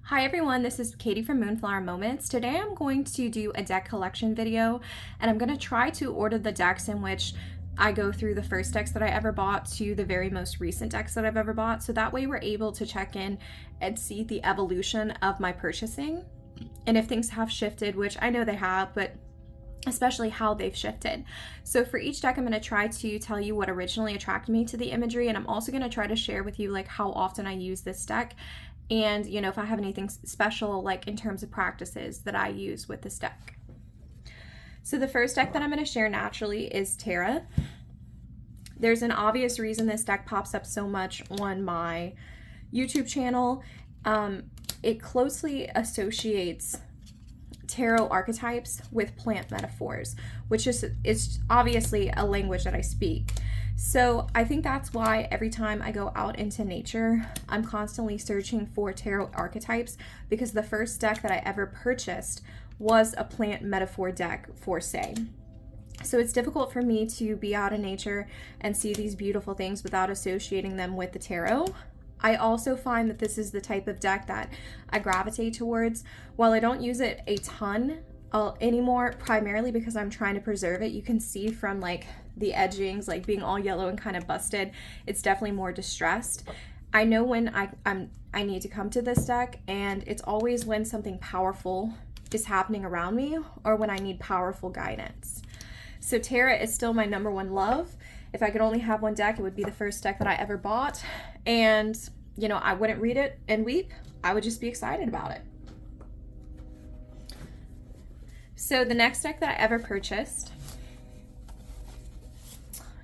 Hi everyone, this is Katie from Moonflower Moments. Today I'm going to do a deck collection video, and I'm going to try to order the decks in which I go through the first decks that I ever bought to the very most recent decks that I've ever bought, so that way we're able to check in and see the evolution of my purchasing and if things have shifted, which I know they have, but especially how they've shifted. So for each deck, I'm going to try to tell you what originally attracted me to the imagery, and I'm also going to try to share with you like how often I use this deck, and if I have anything special like in terms of practices that I use with this deck. So the first deck that I'm going to share naturally is Tara. There's an obvious reason this deck pops up so much on my YouTube channel. It closely associates tarot archetypes with plant metaphors, which is obviously a language that I speak. So I think that's why every time I go out into nature, I'm constantly searching for tarot archetypes, because the first deck that I ever purchased was a plant metaphor deck for say. So it's difficult for me to be out in nature and see these beautiful things without associating them with the tarot. I also find that this is the type of deck that I gravitate towards. While I don't use it a ton anymore, primarily because I'm trying to preserve it. You can see from like the edgings like being all yellow and kind of busted, it's definitely more distressed. I know when I need to come to this deck, and it's always when something powerful is happening around me or when I need powerful guidance. So Tara is still my number one love. If I could only have one deck, it would be the first deck that I ever bought. And, I wouldn't read it and weep. I would just be excited about it. So the next deck that I ever purchased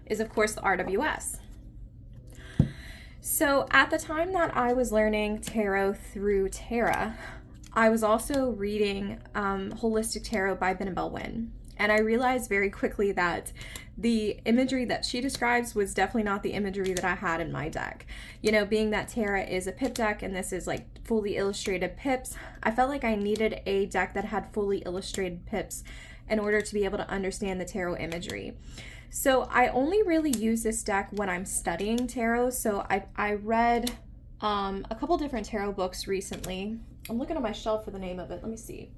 is, of course, the RWS. So at the time that I was learning tarot through Tara, I was also reading Holistic Tarot by Annabelle Wynn. And I realized very quickly that the imagery that she describes was definitely not the imagery that I had in my deck. Being that Tara is a pip deck and this is like fully illustrated pips, I felt like I needed a deck that had fully illustrated pips in order to be able to understand the tarot imagery. So I only really use this deck when I'm studying tarot. So I read a couple different tarot books recently. I'm looking on my shelf for the name of it. Let me see.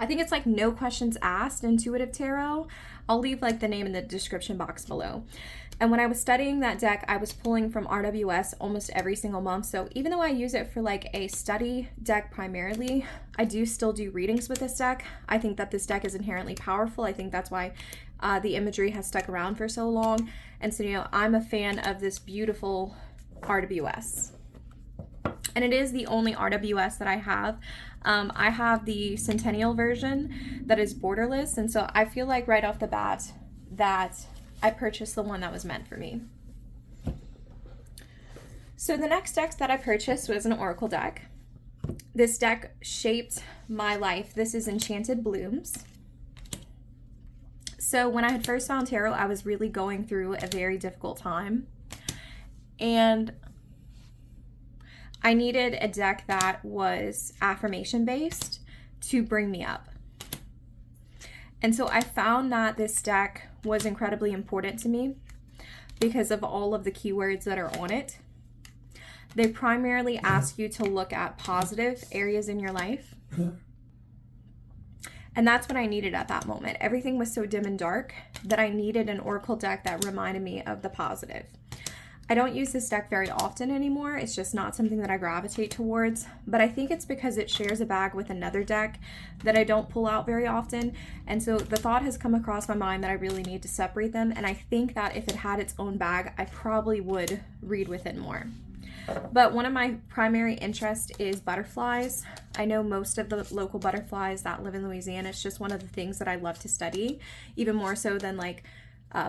I think it's like No Questions Asked, Intuitive Tarot. I'll leave like the name in the description box below. And when I was studying that deck, I was pulling from RWS almost every single month. So even though I use it for like a study deck primarily, I do still do readings with this deck. I think that this deck is inherently powerful. I think that's why the imagery has stuck around for so long. And so, I'm a fan of this beautiful RWS. And it is the only RWS that I have. I have the Centennial version that is borderless, and so I feel like right off the bat that I purchased the one that was meant for me. So the next deck that I purchased was an Oracle deck. This deck shaped my life. This is Enchanted Blooms. So when I had first found tarot, I was really going through a very difficult time, and I needed a deck that was affirmation based to bring me up. And so I found that this deck was incredibly important to me because of all of the keywords that are on it. They primarily ask you to look at positive areas in your life. And that's what I needed at that moment. Everything was so dim and dark that I needed an Oracle deck that reminded me of the positive. I don't use this deck very often anymore. It's just not something that I gravitate towards, but I think it's because it shares a bag with another deck that I don't pull out very often. And so the thought has come across my mind that I really need to separate them. And I think that if it had its own bag, I probably would read with it more. But one of my primary interests is butterflies. I know most of the local butterflies that live in Louisiana. It's just one of the things that I love to study, even more so than like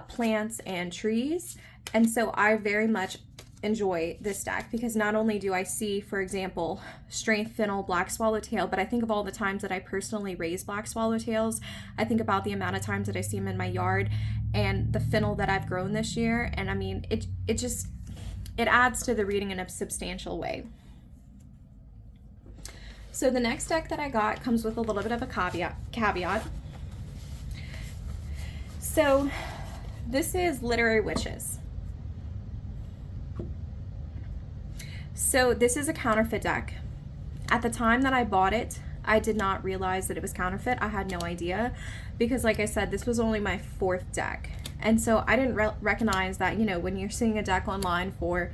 plants and trees. And so I very much enjoy this deck because not only do I see, for example, strength fennel, black swallowtail, but I think of all the times that I personally raise black swallowtails. I think about the amount of times that I see them in my yard and the fennel that I've grown this year. And I mean, it adds to the reading in a substantial way. So the next deck that I got comes with a little bit of a caveat. So this is Literary Witches. So this is a counterfeit deck. At the time that I bought it, I did not realize that it was counterfeit. I had no idea because, like I said, this was only my 4th deck. And so I didn't recognize that, you know, when you're seeing a deck online for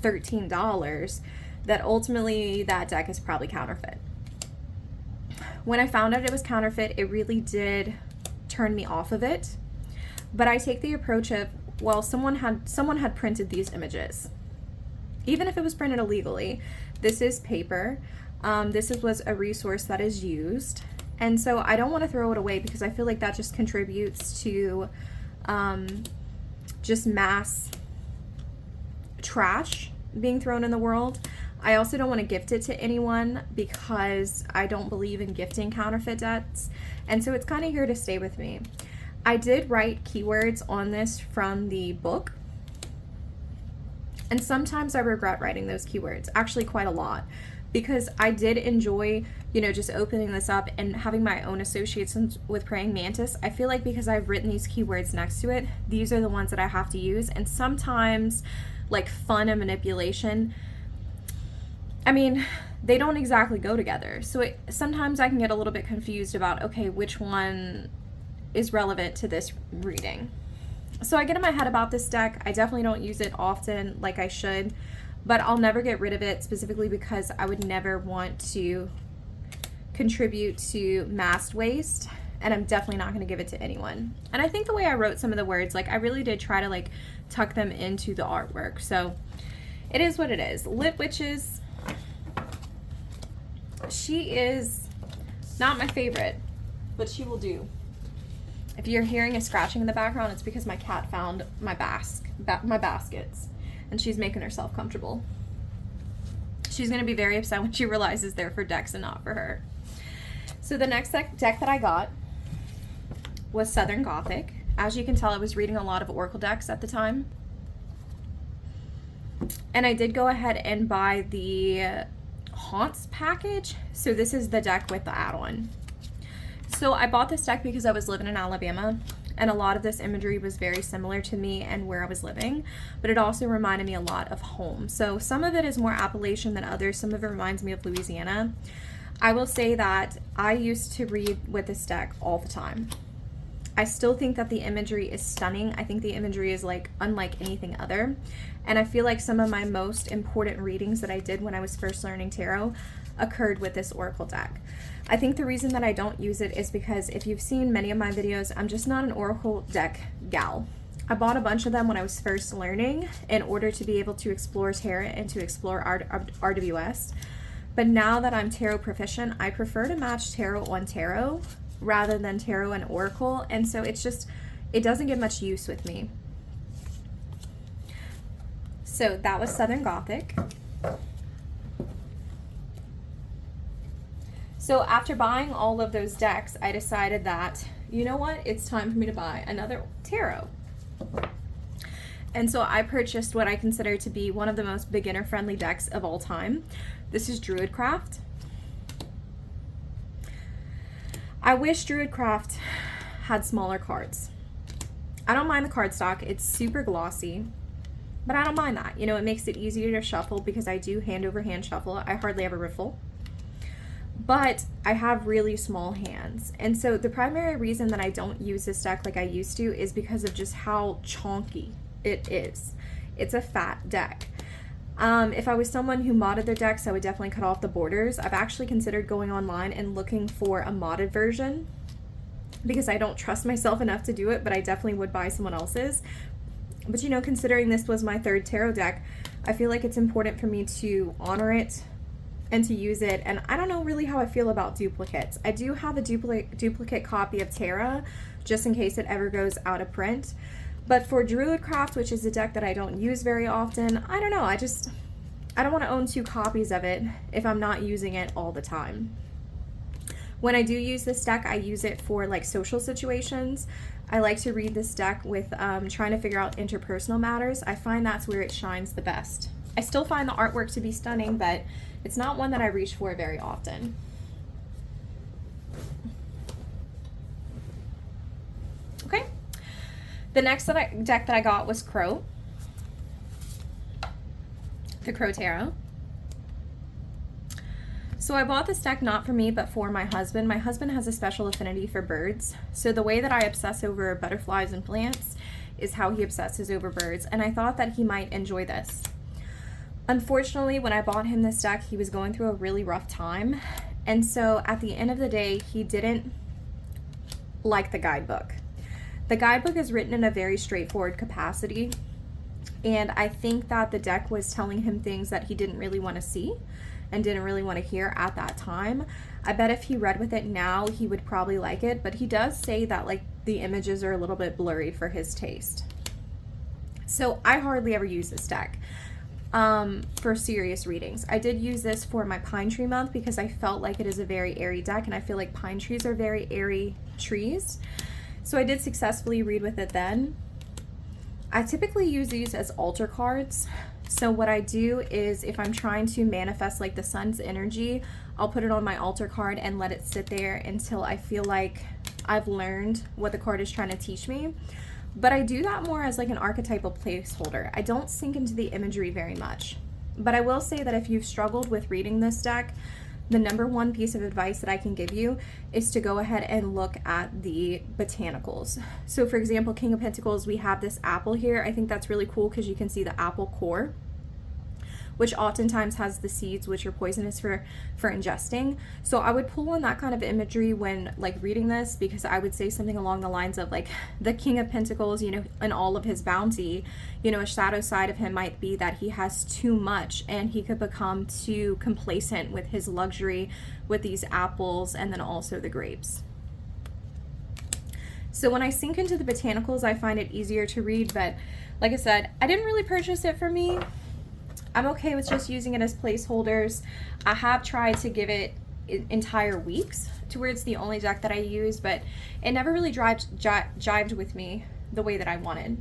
$13, that ultimately that deck is probably counterfeit. When I found out it was counterfeit, it really did turn me off of it. But I take the approach of, well, someone had printed these images. Even if it was printed illegally, this is paper. This was a resource that is used. And so I don't want to throw it away because I feel like that just contributes to just mass trash being thrown in the world. I also don't want to gift it to anyone because I don't believe in gifting counterfeit decks. And so it's kind of here to stay with me. I did write keywords on this from the book. And sometimes I regret writing those keywords, actually quite a lot, because I did enjoy, you know, just opening this up and having my own associations with praying mantis. I feel like because I've written these keywords next to it, these are the ones that I have to use. And sometimes, like fun and manipulation, I mean, they don't exactly go together. So sometimes I can get a little bit confused about, okay, which one is relevant to this reading. So I get in my head about this deck. I definitely don't use it often like I should, but I'll never get rid of it, specifically because I would never want to contribute to mass waste, and I'm definitely not going to give it to anyone. And I think the way I wrote some of the words, like I really did try to like tuck them into the artwork. So it is what it is. Lit Witches. She is not my favorite, but she will do. If you're hearing a scratching in the background, it's because my cat found my baskets, and she's making herself comfortable. She's going to be very upset when she realizes they're for decks and not for her. So the next deck that I got was Southern Gothic. As you can tell, I was reading a lot of Oracle decks at the time. And I did go ahead and buy the Haunts package. So this is the deck with the add-on. So I bought this deck because I was living in Alabama, and a lot of this imagery was very similar to me and where I was living, but it also reminded me a lot of home. So some of it is more Appalachian than others. Some of it reminds me of Louisiana. I will say that I used to read with this deck all the time. I still think that the imagery is stunning. I think the imagery is like unlike anything other. And I feel like some of my most important readings that I did when I was first learning tarot occurred with this Oracle deck. I think the reason that I don't use it is because if you've seen many of my videos, I'm just not an Oracle deck gal. I bought a bunch of them when I was first learning in order to be able to explore tarot and to explore RWS. But now that I'm tarot proficient, I prefer to match tarot on tarot rather than tarot and Oracle. And so it's just, it doesn't get much use with me. So that was Southern Gothic. So after buying all of those decks, I decided that, you know what, it's time for me to buy another tarot. And so I purchased what I consider to be one of the most beginner-friendly decks of all time. This is Druidcraft. I wish Druidcraft had smaller cards. I don't mind the cardstock. It's super glossy, but I don't mind that. You know, it makes it easier to shuffle because I do hand-over-hand shuffle. I hardly ever riffle. But I have really small hands. And so the primary reason that I don't use this deck like I used to is because of just how chonky it is. It's a fat deck. If I was someone who modded their decks, I would definitely cut off the borders. I've actually considered going online and looking for a modded version because I don't trust myself enough to do it, but I definitely would buy someone else's. But you know, considering this was my third tarot deck, I feel like it's important for me to honor it and to use it. And I don't know really how I feel about duplicates. I do have a duplicate copy of Terra just in case it ever goes out of print. But for Druidcraft, which is a deck that I don't use very often, I don't know, I don't want to own 2 copies of it if I'm not using it all the time. When I do use this deck, I use it for like social situations. I like to read this deck with trying to figure out interpersonal matters. I find that's where it shines the best. I still find the artwork to be stunning, but it's not one that I reach for very often. Okay. The next deck that I got was Crow. The Crow Tarot. So I bought this deck not for me, but for my husband. My husband has a special affinity for birds. So the way that I obsess over butterflies and plants is how he obsesses over birds. And I thought that he might enjoy this. Unfortunately, when I bought him this deck, he was going through a really rough time. And so at the end of the day, he didn't like the guidebook. The guidebook is written in a very straightforward capacity. And I think that the deck was telling him things that he didn't really want to see and didn't really want to hear at that time. I bet if he read with it now, he would probably like it, but he does say that like the images are a little bit blurry for his taste. So I hardly ever use this deck for serious readings. I did use this for my pine tree month because I felt like it is a very airy deck, and I feel like pine trees are very airy trees. So I did successfully read with it then. I typically use these as altar cards. So what I do is if I'm trying to manifest like the sun's energy, I'll put it on my altar card and let it sit there until I feel like I've learned what the card is trying to teach me. But I do that more as like an archetypal placeholder. I don't sink into the imagery very much. But I will say that if you've struggled with reading this deck, the number one piece of advice that I can give you is to go ahead and look at the botanicals. So for example, King of Pentacles, we have this apple here. I think that's really cool because you can see the apple core, which oftentimes has the seeds, which are poisonous for ingesting. So I would pull on that kind of imagery when like reading this, because I would say something along the lines of like the King of Pentacles, you know, and all of his bounty, you know, a shadow side of him might be that he has too much and he could become too complacent with his luxury with these apples and then also the grapes. So when I sink into the botanicals, I find it easier to read, but like I said, I didn't really purchase it for me. I'm okay with just using it as placeholders. I have tried to give it entire weeks to where it's the only deck that I use, but it never really jived with me the way that I wanted.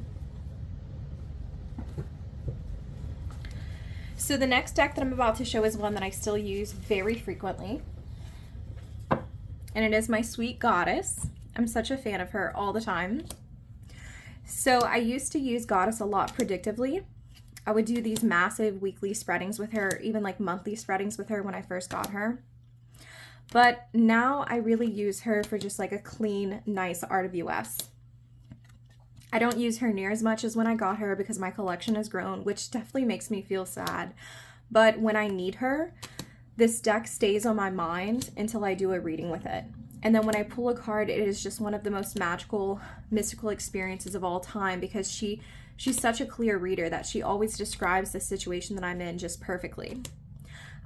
So the next deck that I'm about to show is one that I still use very frequently, and it is my Sweet Goddess. I'm such a fan of her all the time. So I used to use Goddess a lot predictively. I would do these massive weekly spreadings with her, even like monthly spreadings with her when I first got her. But now I really use her for just like a clean, nice RWS. I don't use her near as much as when I got her because my collection has grown, which definitely makes me feel sad. But when I need her, this deck stays on my mind until I do a reading with it. And then when I pull a card, it is just one of the most magical, mystical experiences of all time because she's such a clear reader that she always describes the situation that I'm in just perfectly.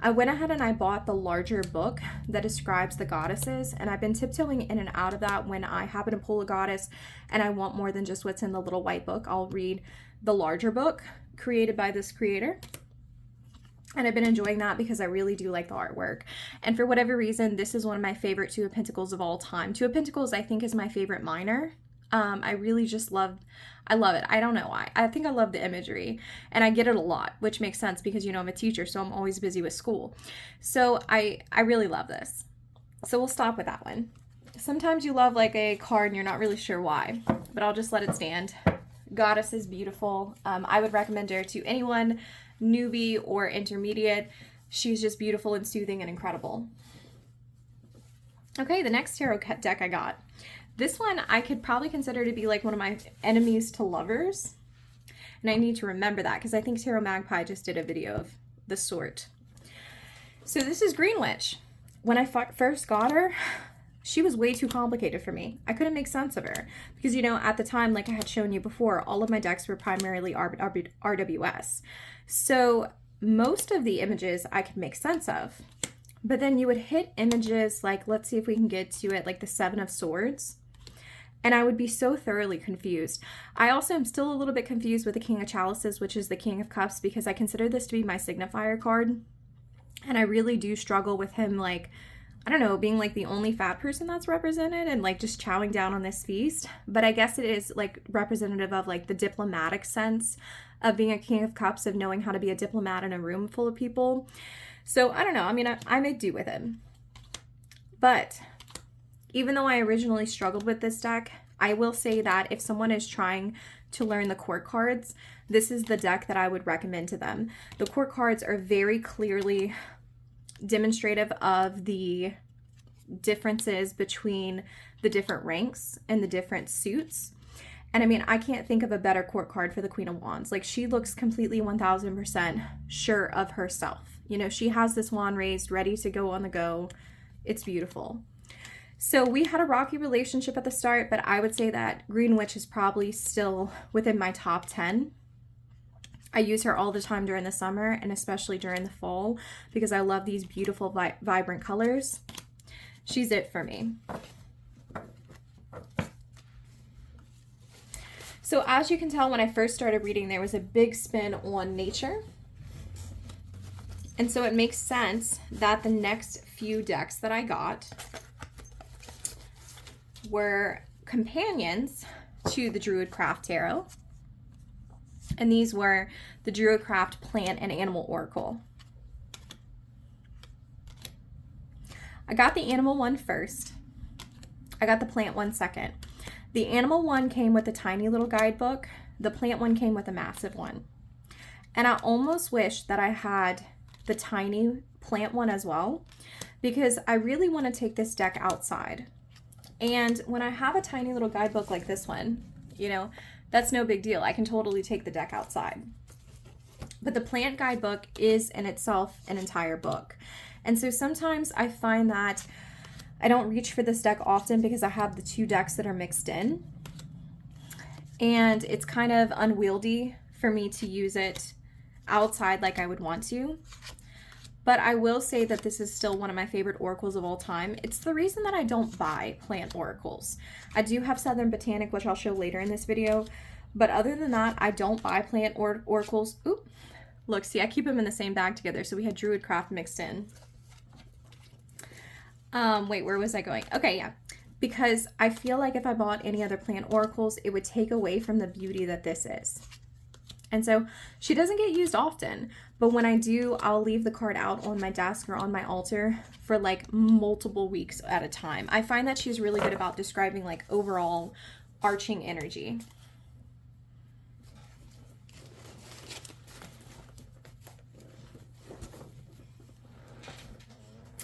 I went ahead and I bought the larger book that describes the goddesses, and I've been tiptoeing in and out of that when I happen to pull a goddess and I want more than just what's in the little white book. I'll read the larger book created by this creator. And I've been enjoying that because I really do like the artwork. And for whatever reason, this is one of my favorite Two of Pentacles of all time. Two of Pentacles, I think, is my favorite minor. I really just love it. I don't know why. I think I love the imagery and I get it a lot, which makes sense because, you know, I'm a teacher, so I'm always busy with school. So I really love this. So we'll stop with that one. Sometimes you love like a card and you're not really sure why, but I'll just let it stand. Goddess is beautiful. I would recommend her to anyone, newbie or intermediate. She's just beautiful and soothing and incredible. Okay, the next tarot deck I got. This one I could probably consider to be like one of my enemies to lovers. And I need to remember that because I think Tarot Magpie just did a video of the sort. So this is Green Witch. When I first got her, she was way too complicated for me. I couldn't make sense of her because, you know, at the time, like I had shown you before, all of my decks were primarily RWS. So most of the images I could make sense of. But then you would hit images like, let's see if we can get to it, like the Seven of Swords. And I would be so thoroughly confused. I also am still a little bit confused with the King of Chalices, which is the King of Cups, because I consider this to be my signifier card. And I really do struggle with him, like, I don't know, being like the only fat person that's represented and like just chowing down on this feast. But I guess it is like representative of like the diplomatic sense of being a King of Cups, of knowing how to be a diplomat in a room full of people. So I don't know. I mean, I may do with him. But even though I originally struggled with this deck, I will say that if someone is trying to learn the court cards, this is the deck that I would recommend to them. The court cards are very clearly demonstrative of the differences between the different ranks and the different suits. And I mean, I can't think of a better court card for the Queen of Wands. Like, she looks completely 1000% sure of herself. You know, she has this wand raised, ready to go on the go. It's beautiful. So we had a rocky relationship at the start, but I would say that Green Witch is probably still within my top 10. I use her all the time during the summer and especially during the fall because I love these beautiful vibrant colors. She's it for me. So as you can tell, when I first started reading, there was a big spin on nature. And so it makes sense that the next few decks that I got were companions to the Druidcraft Tarot. And these were the Druidcraft Plant and Animal Oracle. I got the animal one first. I got the plant one second. The animal one came with a tiny little guidebook. The plant one came with a massive one. And I almost wish that I had the tiny plant one as well, because I really want to take this deck outside. And when I have a tiny little guidebook like this one, you know, that's no big deal. I can totally take the deck outside. But the plant guidebook is in itself an entire book. And so sometimes I find that I don't reach for this deck often because I have the two decks that are mixed in. And it's kind of unwieldy for me to use it outside like I would want to. But I will say that this is still one of my favorite oracles of all time. It's the reason that I don't buy plant oracles. I do have Southern Botanic, which I'll show later in this video. But other than that, I don't buy plant oracles. Oop, look, see, I keep them in the same bag together. So we had Druidcraft mixed in. Wait, where was I going? Okay, yeah. Because I feel like if I bought any other plant oracles, it would take away from the beauty that this is. And so she doesn't get used often, but when I do, I'll leave the card out on my desk or on my altar for like multiple weeks at a time. I find that she's really good about describing like overall arching energy.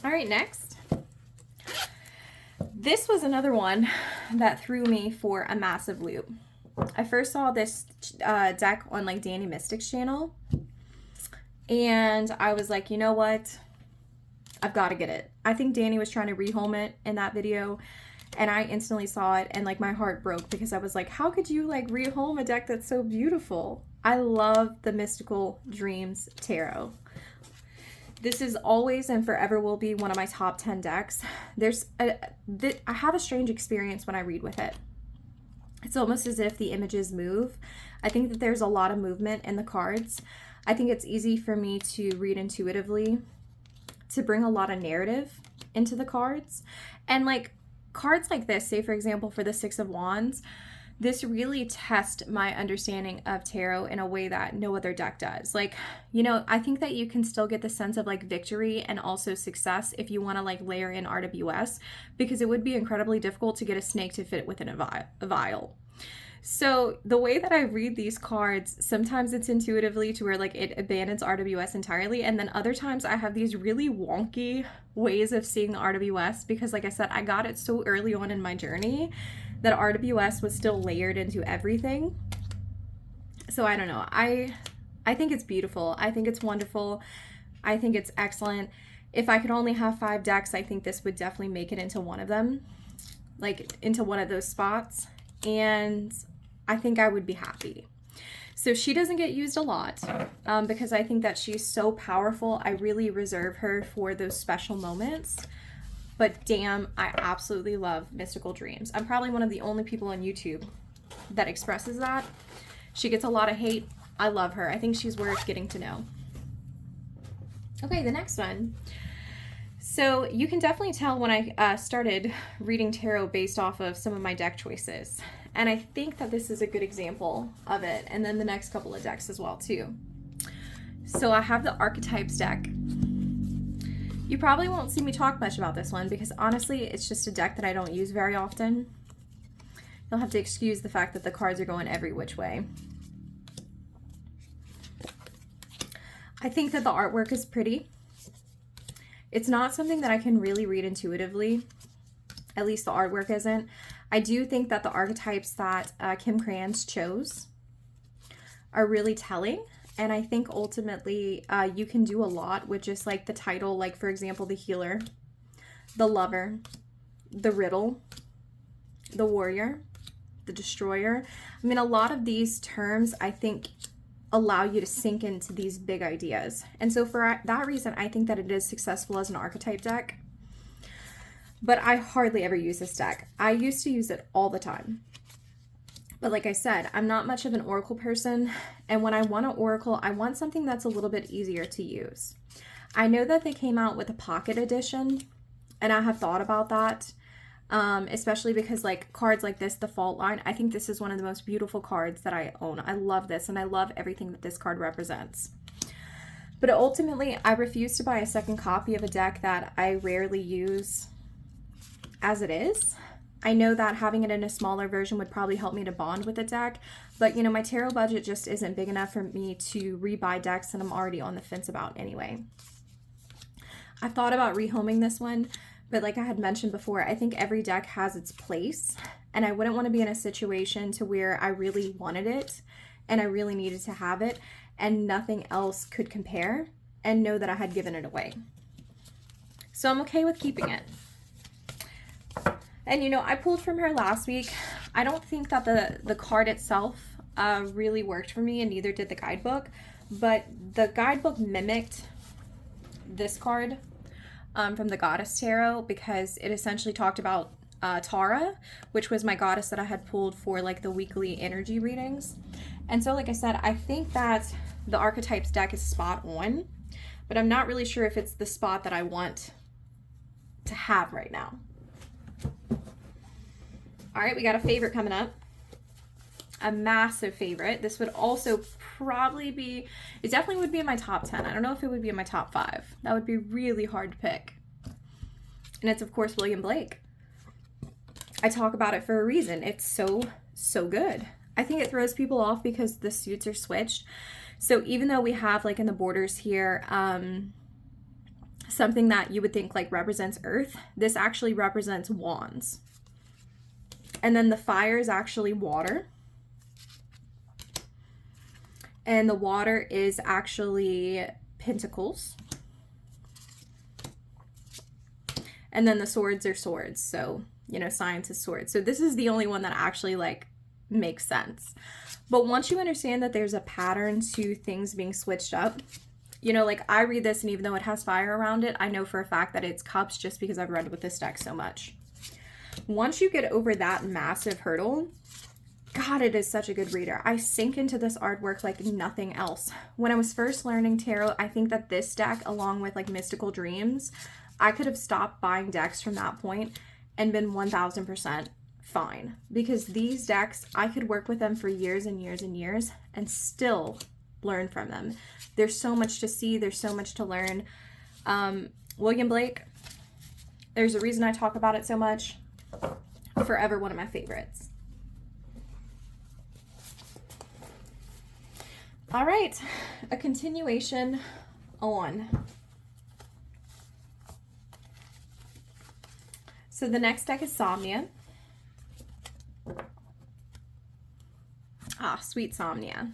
All right, next. This was another one that threw me for a massive loop. I first saw this deck on like Danny Mystic's channel, and I was like, you know what? I've got to get it. I think Danny was trying to rehome it in that video, and I instantly saw it, and like my heart broke because I was like, how could you like rehome a deck that's so beautiful? I love the Mystical Dreams Tarot. This is always and forever will be one of my top 10 decks. I have a strange experience when I read with it. It's almost as if the images move. I think that there's a lot of movement in the cards. I think it's easy for me to read intuitively, to bring a lot of narrative into the cards. And like cards like this, say for example for the Six of Wands, this really tests my understanding of tarot in a way that no other deck does. Like, you know, I think that you can still get the sense of like victory and also success if you want to like layer in RWS, because it would be incredibly difficult to get a snake to fit within a vial. So the way that I read these cards, sometimes it's intuitively to where like it abandons RWS entirely, and then other times I have these really wonky ways of seeing the RWS because like I said, I got it so early on in my journey that RWS was still layered into everything. So I don't know. I think it's beautiful. I think it's wonderful. I think it's excellent. If I could only have 5 decks, I think this would definitely make it into one of them, like into one of those spots. And I think I would be happy. So she doesn't get used a lot because I think that she's so powerful. I really reserve her for those special moments. But damn, I absolutely love Mystical Dreams. I'm probably one of the only people on YouTube that expresses that. She gets a lot of hate. I love her. I think she's worth getting to know. Okay, the next one. So you can definitely tell when I started reading tarot based off of some of my deck choices. And I think that this is a good example of it. And then the next couple of decks as well too. So I have the Archetypes deck. You probably won't see me talk much about this one because honestly, it's just a deck that I don't use very often. You'll have to excuse the fact that the cards are going every which way. I think that the artwork is pretty. It's not something that I can really read intuitively. At least the artwork isn't. I do think that the archetypes that Kim Krans chose are really telling. And I think ultimately you can do a lot with just like the title, like for example, the healer, the lover, the riddle, the warrior, the destroyer. I mean, a lot of these terms, I think, allow you to sink into these big ideas. And so for that reason, I think that it is successful as an archetype deck. But I hardly ever use this deck. I used to use it all the time. But like I said, I'm not much of an oracle person. And when I want an oracle, I want something that's a little bit easier to use. I know that they came out with a pocket edition, and I have thought about that. Especially because like cards like this, the Fault Line, I think this is one of the most beautiful cards that I own. I love this, and I love everything that this card represents. But ultimately, I refuse to buy a second copy of a deck that I rarely use as it is. I know that having it in a smaller version would probably help me to bond with the deck, but you know, my tarot budget just isn't big enough for me to rebuy decks that I'm already on the fence about anyway. I've thought about rehoming this one, but like I had mentioned before, I think every deck has its place, and I wouldn't want to be in a situation to where I really wanted it and I really needed to have it and nothing else could compare and know that I had given it away. So I'm okay with keeping it. And you know, I pulled from her last week. I don't think that the card itself really worked for me, and neither did the guidebook, but the guidebook mimicked this card from the Goddess Tarot, because it essentially talked about Tara, which was my goddess that I had pulled for like the weekly energy readings. And so like I said, I think that the archetypes deck is spot on, but I'm not really sure if it's the spot that I want to have right now. All right, we got a favorite coming up. A massive favorite. This would also probably be, it definitely would be in my top 10. I don't know if it would be in my top 5. That would be really hard to pick. And it's, of course, William Blake. I talk about it for a reason. It's so good. I think it throws people off because the suits are switched. So even though we have, like in the borders here, something that you would think like represents earth, this actually represents wands. And then the fire is actually water. And the water is actually pentacles. And then the swords are swords. So, you know, science is swords. So this is the only one that actually like makes sense. But once you understand that there's a pattern to things being switched up, you know, like I read this and even though it has fire around it, I know for a fact that it's cups just because I've read with this deck so much. Once you get over that massive hurdle, God, it is such a good reader. I sink into this artwork like nothing else. When I was first learning tarot, I think that this deck, along with like Mystical Dreams, I could have stopped buying decks from that point and been 1000% fine. Because these decks, I could work with them for years and years and years and still learn from them. There's so much to see. There's so much to learn. William Blake, there's a reason I talk about it so much. Forever one of my favorites. All right, a continuation on. So the next deck is Somnia. Ah, sweet Somnia.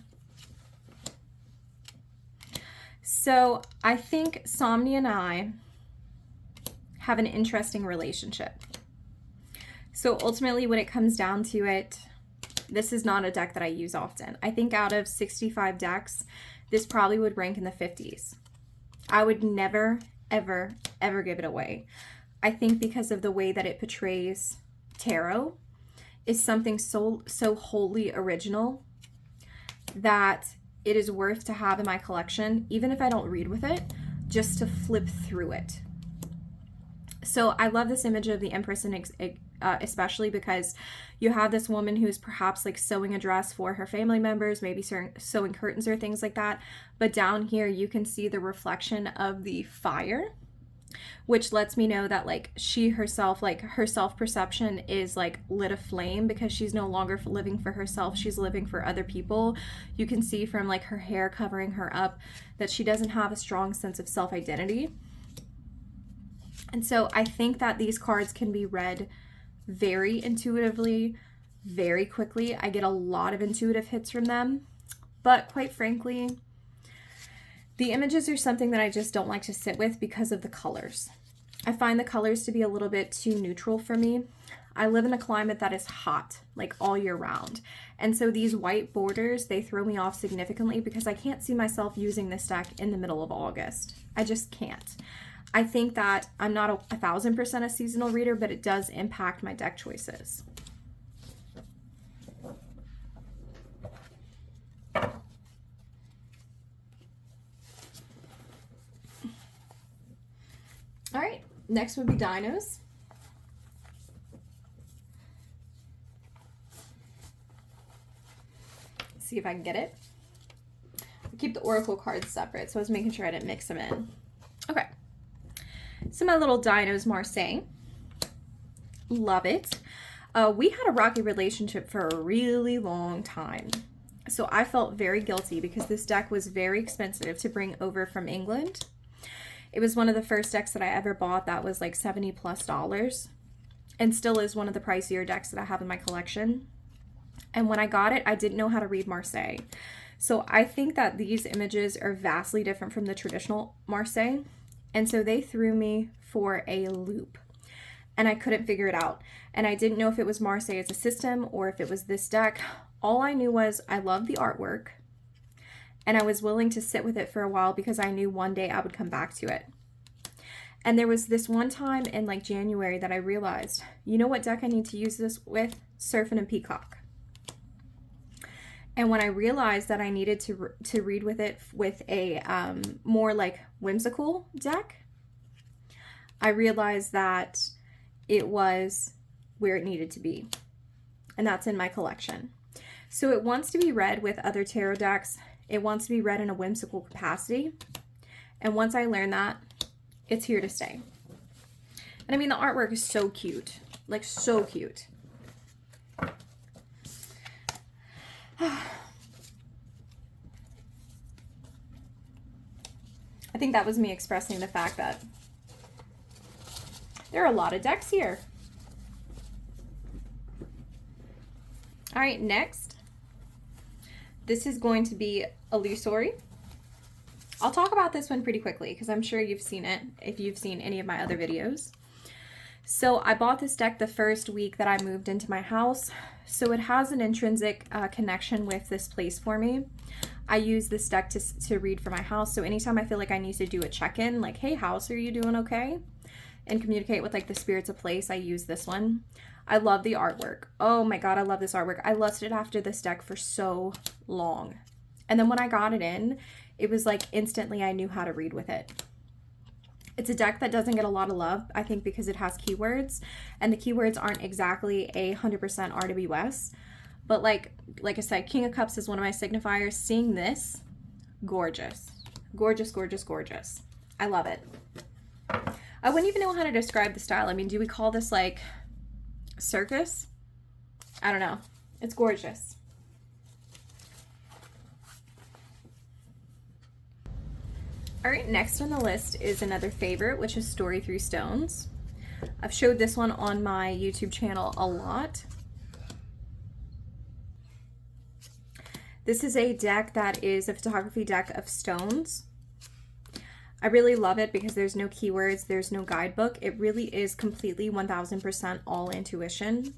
So I think Somnia and I have an interesting relationship. So ultimately, when it comes down to it, this is not a deck that I use often. I think out of 65 decks, this probably would rank in the 50s. I would never, ever, ever give it away. I think because of the way that it portrays tarot is something so wholly original that it is worth to have in my collection, even if I don't read with it, just to flip through it. So I love this image of the Empress, and especially because you have this woman who's perhaps like sewing a dress for her family members, maybe sewing curtains or things like that. But down here, you can see the reflection of the fire, which lets me know that like she herself, like her self-perception is like lit aflame because she's no longer living for herself. She's living for other people. You can see from like her hair covering her up that she doesn't have a strong sense of self-identity. And so I think that these cards can be read very intuitively, very quickly. I get a lot of intuitive hits from them, but quite frankly, the images are something that I just don't like to sit with because of the colors. I find the colors to be a little bit too neutral for me. I live in a climate that is hot, like all year round. And so these white borders, they throw me off significantly because I can't see myself using this deck in the middle of August. I just can't. I think that I'm not 1,000% a seasonal reader, but it does impact my deck choices. All right, next would be dinos. Let's see if I can get it. I keep the Oracle cards separate, so I was making sure I didn't mix them in. Okay, so my little dinos Marseille. Love it. We had a rocky relationship for a really long time. So I felt very guilty because this deck was very expensive to bring over from England. It was one of the first decks that I ever bought that was like $70+ and still is one of the pricier decks that I have in my collection. And when I got it, I didn't know how to read Marseille. So I think that these images are vastly different from the traditional Marseille. And so they threw me for a loop and I couldn't figure it out. And I didn't know if it was Marseille as a system or if it was this deck. All I knew was I loved the artwork and I was willing to sit with it for a while because I knew one day I would come back to it. And there was this one time in like January that I realized, you know what deck I need to use this with? Surfin' and Peacock. And when I realized that I needed to read with it with a more like whimsical deck, I realized that it was where it needed to be. And that's in my collection. So it wants to be read with other tarot decks. It wants to be read in a whimsical capacity. And once I learned that, it's here to stay. And I mean, the artwork is so cute, like so cute. I think that was me expressing the fact that there are a lot of decks here. All right, next. This is going to be Illusory. I'll talk about this one pretty quickly because I'm sure you've seen it if you've seen any of my other videos. So I bought this deck the first week that I moved into my house. So it has an intrinsic connection with this place for me. I use this deck to read for my house. So anytime I feel like I need to do a check-in, like, hey, house, are you doing okay? And communicate with like the spirits of place, I use this one. I love the artwork. Oh my God, I love this artwork. I lusted after this deck for so long. And then when I got it in, it was like instantly I knew how to read with it. It's a deck that doesn't get a lot of love, I think because it has keywords, and the keywords aren't exactly 100% RWS. But like I said, King of Cups is one of my signifiers. Seeing this, gorgeous. Gorgeous, gorgeous, gorgeous. I love it. I wouldn't even know how to describe the style. I mean, do we call this like circus? I don't know. It's gorgeous. All right, next on the list is another favorite, which is Story Through Stones. I've showed this one on my YouTube channel a lot. This is a deck that is a photography deck of stones. I really love it because there's no keywords, there's no guidebook. It really is completely 1000% all intuition.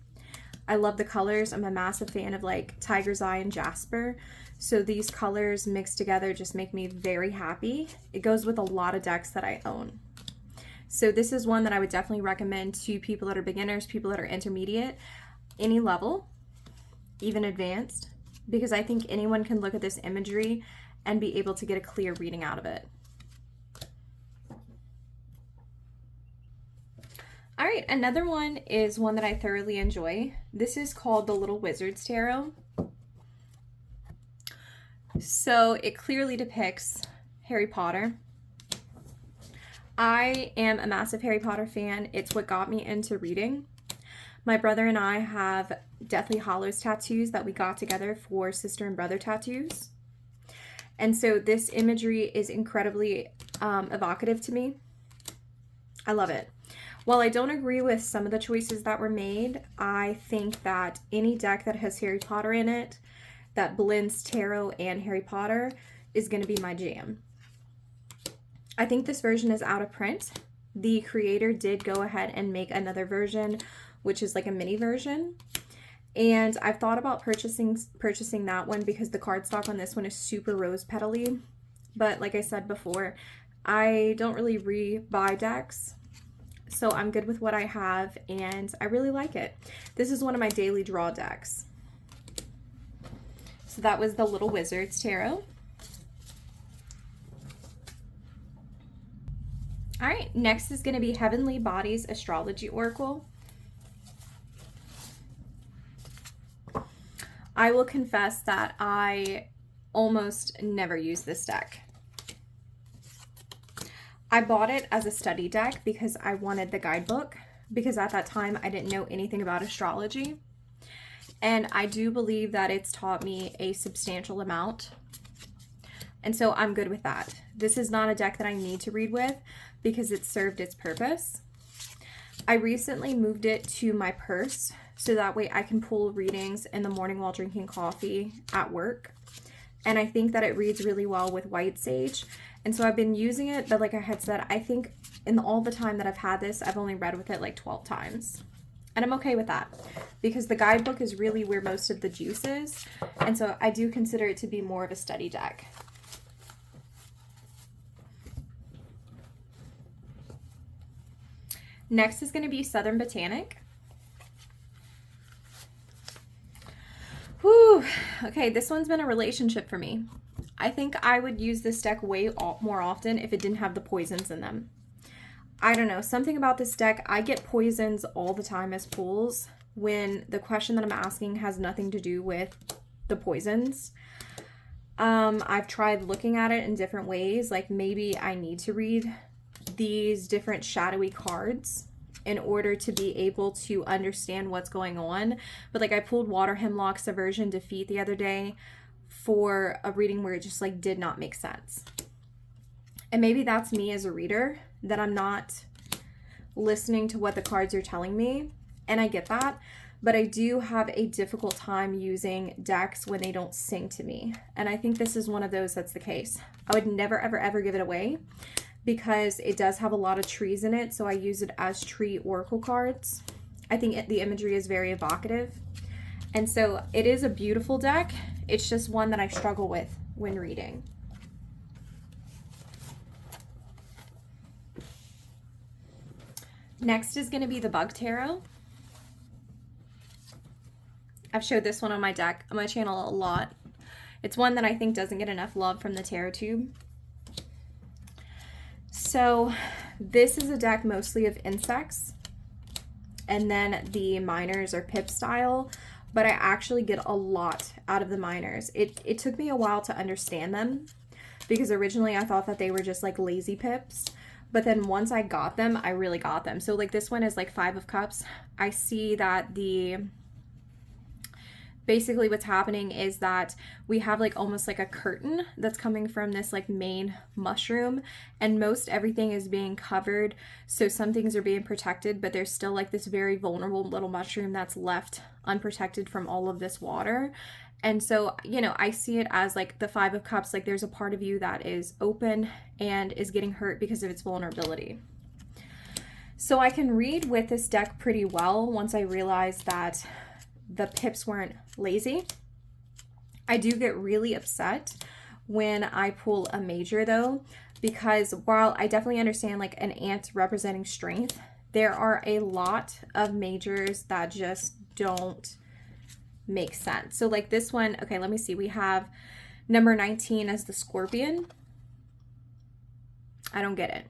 I love the colors. I'm a massive fan of like Tiger's Eye and Jasper. So these colors mixed together just make me very happy. It goes with a lot of decks that I own. So this is one that I would definitely recommend to people that are beginners, people that are intermediate, any level, even advanced, because I think anyone can look at this imagery and be able to get a clear reading out of it. All right, another one is one that I thoroughly enjoy. This is called the Little Wizard's Tarot. So it clearly depicts Harry Potter. I am a massive Harry Potter fan. It's what got me into reading. My brother and I have Deathly Hallows tattoos that we got together for sister and brother tattoos. And so this imagery is incredibly evocative to me. I love it. While I don't agree with some of the choices that were made, I think that any deck that has Harry Potter in it, that blends tarot and Harry Potter, is going to be my jam. I think this version is out of print. The creator did go ahead and make another version, which is like a mini version. And I've thought about purchasing that one because the cardstock on this one is super rose petally. But like I said before, I don't really re-buy decks. So I'm good with what I have, and I really like it. This is one of my daily draw decks. So that was the Little Wizards Tarot. All right, next is going to be Heavenly Bodies Astrology Oracle. I will confess that I almost never use this deck. I bought it as a study deck because I wanted the guidebook, because at that time I didn't know anything about astrology. And I do believe that it's taught me a substantial amount. And so I'm good with that. This is not a deck that I need to read with because it served its purpose. I recently moved it to my purse so that way I can pull readings in the morning while drinking coffee at work. And I think that it reads really well with White Sage. And so I've been using it, but like I had said, I think in all the time that I've had this, I've only read with it like 12 times. And I'm okay with that because the guidebook is really where most of the juice is. And so I do consider it to be more of a study deck. Next is going to be Southern Botanic. Whew. Okay, this one's been a relationship for me. I think I would use this deck way more often if it didn't have the poisons in them. I don't know, something about this deck, I get poisons all the time as pulls when the question that I'm asking has nothing to do with the poisons. I've tried looking at it in different ways, like maybe I need to read these different shadowy cards in order to be able to understand what's going on. But like I pulled Water Hemlock's Aversion Defeat the other day for a reading where it just like did not make sense. And maybe that's me as a reader, that I'm not listening to what the cards are telling me, and I get that, but I do have a difficult time using decks when they don't sing to me. And I think this is one of those that's the case. I would never ever ever give it away because it does have a lot of trees in it, so I use it as tree oracle cards. I think the imagery is very evocative, and so it is a beautiful deck. It's just one that I struggle with when reading. Next is going to be the Bug Tarot. I've showed this one on my channel a lot. It's one that I think doesn't get enough love from the Tarot Tube. So this is a deck mostly of insects, and then the minors are pip style, but I actually get a lot out of the minors. It took me a while to understand them because originally I thought that they were just like lazy pips. But then once I got them, I really got them. So like this one is like 5 of Cups. I see that basically what's happening is that we have like almost like a curtain that's coming from this like main mushroom, and most everything is being covered. So some things are being protected, but there's still like this very vulnerable little mushroom that's left unprotected from all of this water. And so, you know, I see it as like the 5 of Cups, like there's a part of you that is open and is getting hurt because of its vulnerability. So I can read with this deck pretty well once I realize that the pips weren't lazy. I do get really upset when I pull a major though, because while I definitely understand like an ant representing strength, there are a lot of majors that just don't make sense. So like this one, okay, let me see. We have number 19 as the Scorpion. I don't get it.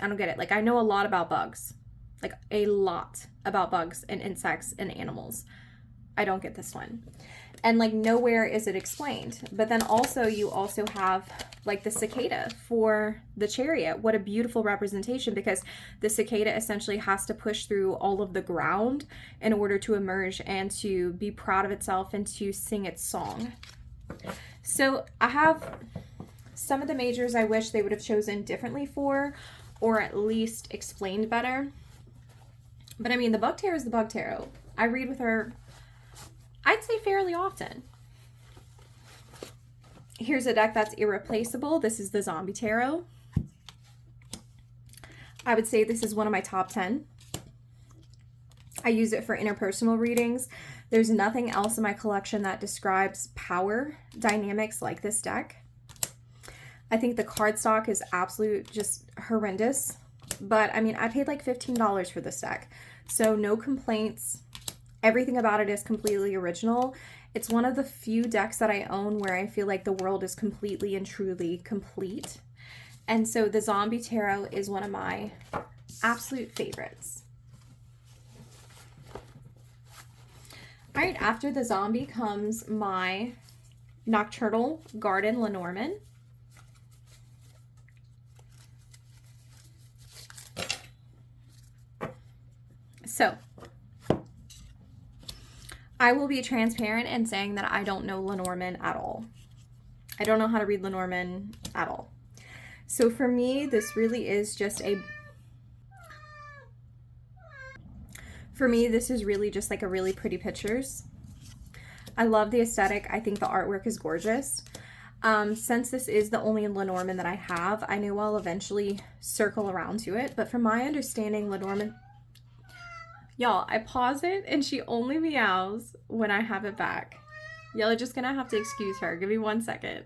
I don't get it. Like I know a lot about bugs, like a lot about bugs and insects and animals. I don't get this one. And like nowhere is it explained. But then also you also have like the cicada for the Chariot. What a beautiful representation, because the cicada essentially has to push through all of the ground in order to emerge and to be proud of itself and to sing its song. So I have some of the majors I wish they would have chosen differently for or at least explained better. But I mean, the Bug Tarot is the Bug Tarot. I read with her, I'd say, fairly often. Here's a deck that's irreplaceable. This is the Zombie Tarot. I would say this is one of my top 10. I use it for interpersonal readings. There's nothing else in my collection that describes power dynamics like this deck. I think the cardstock is absolute just horrendous. But I mean, I paid like $15 for this deck. So no complaints. Everything about it is completely original. It's one of the few decks that I own where I feel like the world is completely and truly complete. And so the Zombie Tarot is one of my absolute favorites. All right, after the Zombie comes my Nocturnal Garden Lenormand. So, I will be transparent in saying that I don't know Lenormand at all. I don't know how to read Lenormand at all. So for me, this really is just for me, this is really just like a really pretty pictures. I love the aesthetic. I think the artwork is gorgeous. Since this is the only Lenormand that I have, I know I'll eventually circle around to it. But from my understanding, Lenormand... Y'all, I pause it and she only meows when I have it back. Y'all are just gonna have to excuse her. Give me 1 second.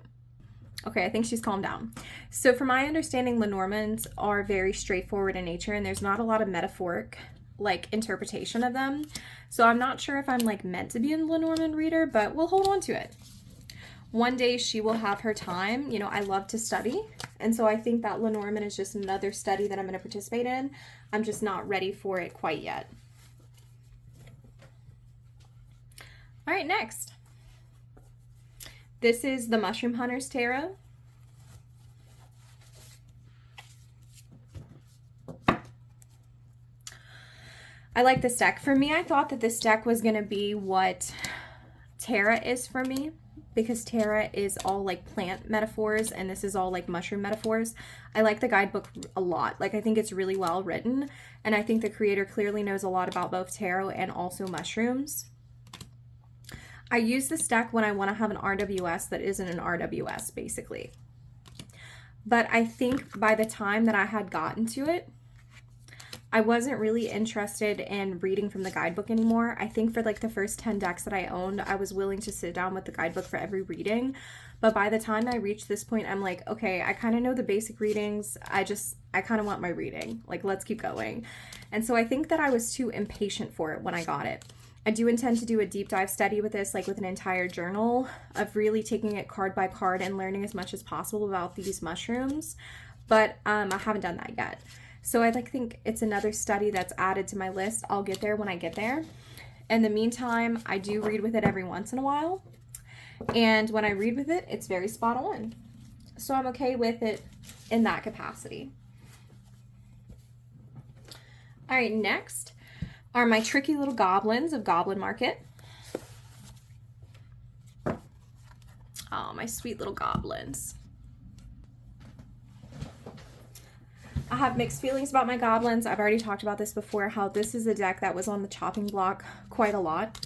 Okay, I think she's calmed down. So from my understanding, Lenormands are very straightforward in nature and there's not a lot of metaphoric like interpretation of them. So I'm not sure if I'm like meant to be a Lenormand reader, but we'll hold on to it. One day she will have her time. You know, I love to study. And so I think that Lenormand is just another study that I'm going to participate in. I'm just not ready for it quite yet. All right, next. This is the Mushroom Hunters Tarot. I like this deck. For me, I thought that this deck was going to be what Terra is for me, because Terra is all like plant metaphors and this is all like mushroom metaphors. I like the guidebook a lot. Like, I think it's really well written and I think the creator clearly knows a lot about both tarot and also mushrooms. I use this deck when I want to have an RWS that isn't an RWS, basically. But I think by the time that I had gotten to it, I wasn't really interested in reading from the guidebook anymore. I think for like the first 10 decks that I owned, I was willing to sit down with the guidebook for every reading. But by the time I reached this point, I'm like, okay, I kind of know the basic readings. I kind of want my reading. Like, let's keep going. And so I think that I was too impatient for it when I got it. I do intend to do a deep dive study with this, like with an entire journal of really taking it card by card and learning as much as possible about these mushrooms. But I haven't done that yet. So I think it's another study that's added to my list. I'll get there when I get there. In the meantime, I do read with it every once in a while. And when I read with it, it's very spot on. So I'm okay with it in that capacity. All right, next are my tricky little goblins of Goblin Market. Oh, my sweet little goblins. I have mixed feelings about my goblins. I've already talked about this before, how this is a deck that was on the chopping block quite a lot.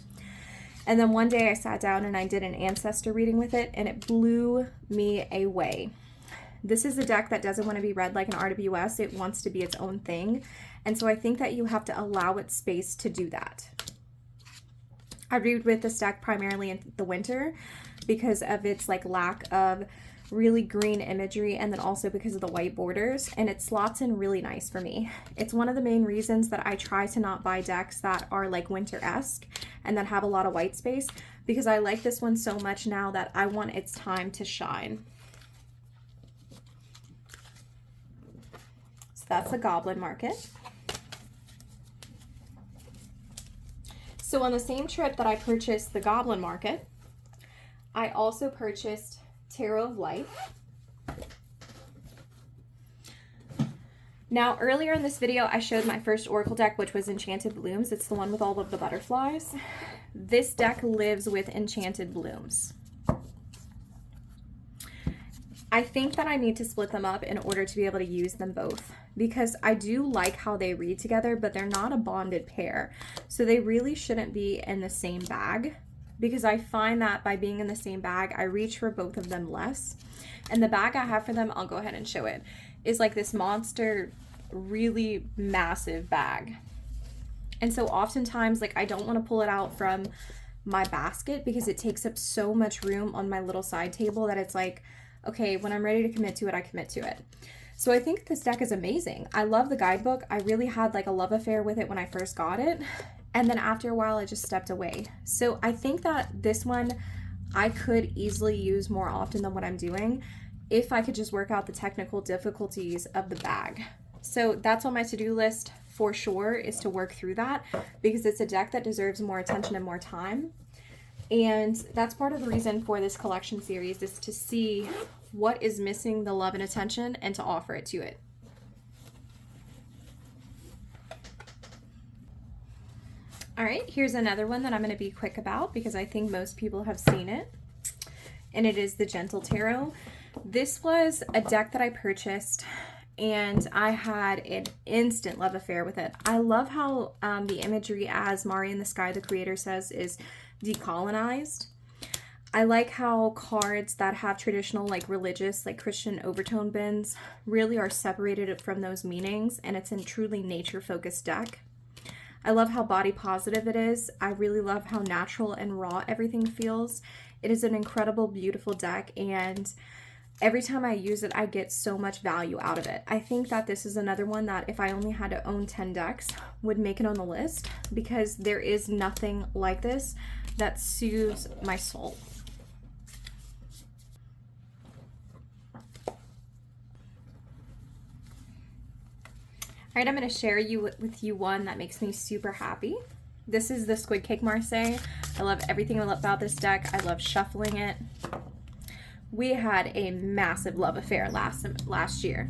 And then one day I sat down and I did an ancestor reading with it and it blew me away. This is a deck that doesn't want to be read like an RWS. It wants to be its own thing. And so I think that you have to allow it space to do that. I read with this deck primarily in the winter because of its like lack of really green imagery and then also because of the white borders, and it slots in really nice for me. It's one of the main reasons that I try to not buy decks that are like winter-esque and that have a lot of white space, because I like this one so much now that I want its time to shine. So that's the Goblin Market. So on the same trip that I purchased the Goblin Market, I also purchased Tarot of Life. Now, earlier in this video, I showed my first Oracle deck, which was Enchanted Blooms. It's the one with all of the butterflies. This deck lives with Enchanted Blooms. I think that I need to split them up in order to be able to use them both, because I do like how they read together, but they're not a bonded pair. So they really shouldn't be in the same bag, because I find that by being in the same bag, I reach for both of them less. And the bag I have for them, I'll go ahead and show it, is like this monster, really massive bag. And so oftentimes, like, I don't want to pull it out from my basket because it takes up so much room on my little side table that it's like, okay, when I'm ready to commit to it, I commit to it. So I think this deck is amazing. I love the guidebook. I really had like a love affair with it when I first got it. And then after a while, I just stepped away. So I think that this one I could easily use more often than what I'm doing if I could just work out the technical difficulties of the bag. So that's on my to-do list for sure, is to work through that, because it's a deck that deserves more attention and more time. And that's part of the reason for this collection series, is to see what is missing the love and attention and to offer it to it. All right, here's another one that I'm going to be quick about because I think most people have seen it, and it is the Gentle Tarot. This was a deck that I purchased, and I had an instant love affair with it. I love how the imagery, as Mari in the Sky, the creator, says, is decolonized. I like how cards that have traditional, like religious, like Christian overtone bins really are separated from those meanings, and it's a truly nature-focused deck. I love how body positive it is. I really love how natural and raw everything feels. It is an incredible, beautiful deck, and every time I use it, I get so much value out of it. I think that this is another one that if I only had to own 10 decks, would make it on the list, because there is nothing like this that soothes my soul. All right, I'm going to share with you one that makes me super happy. This is the Squid Cake Marseille. I love everything about this deck. I love shuffling it. We had a massive love affair last year.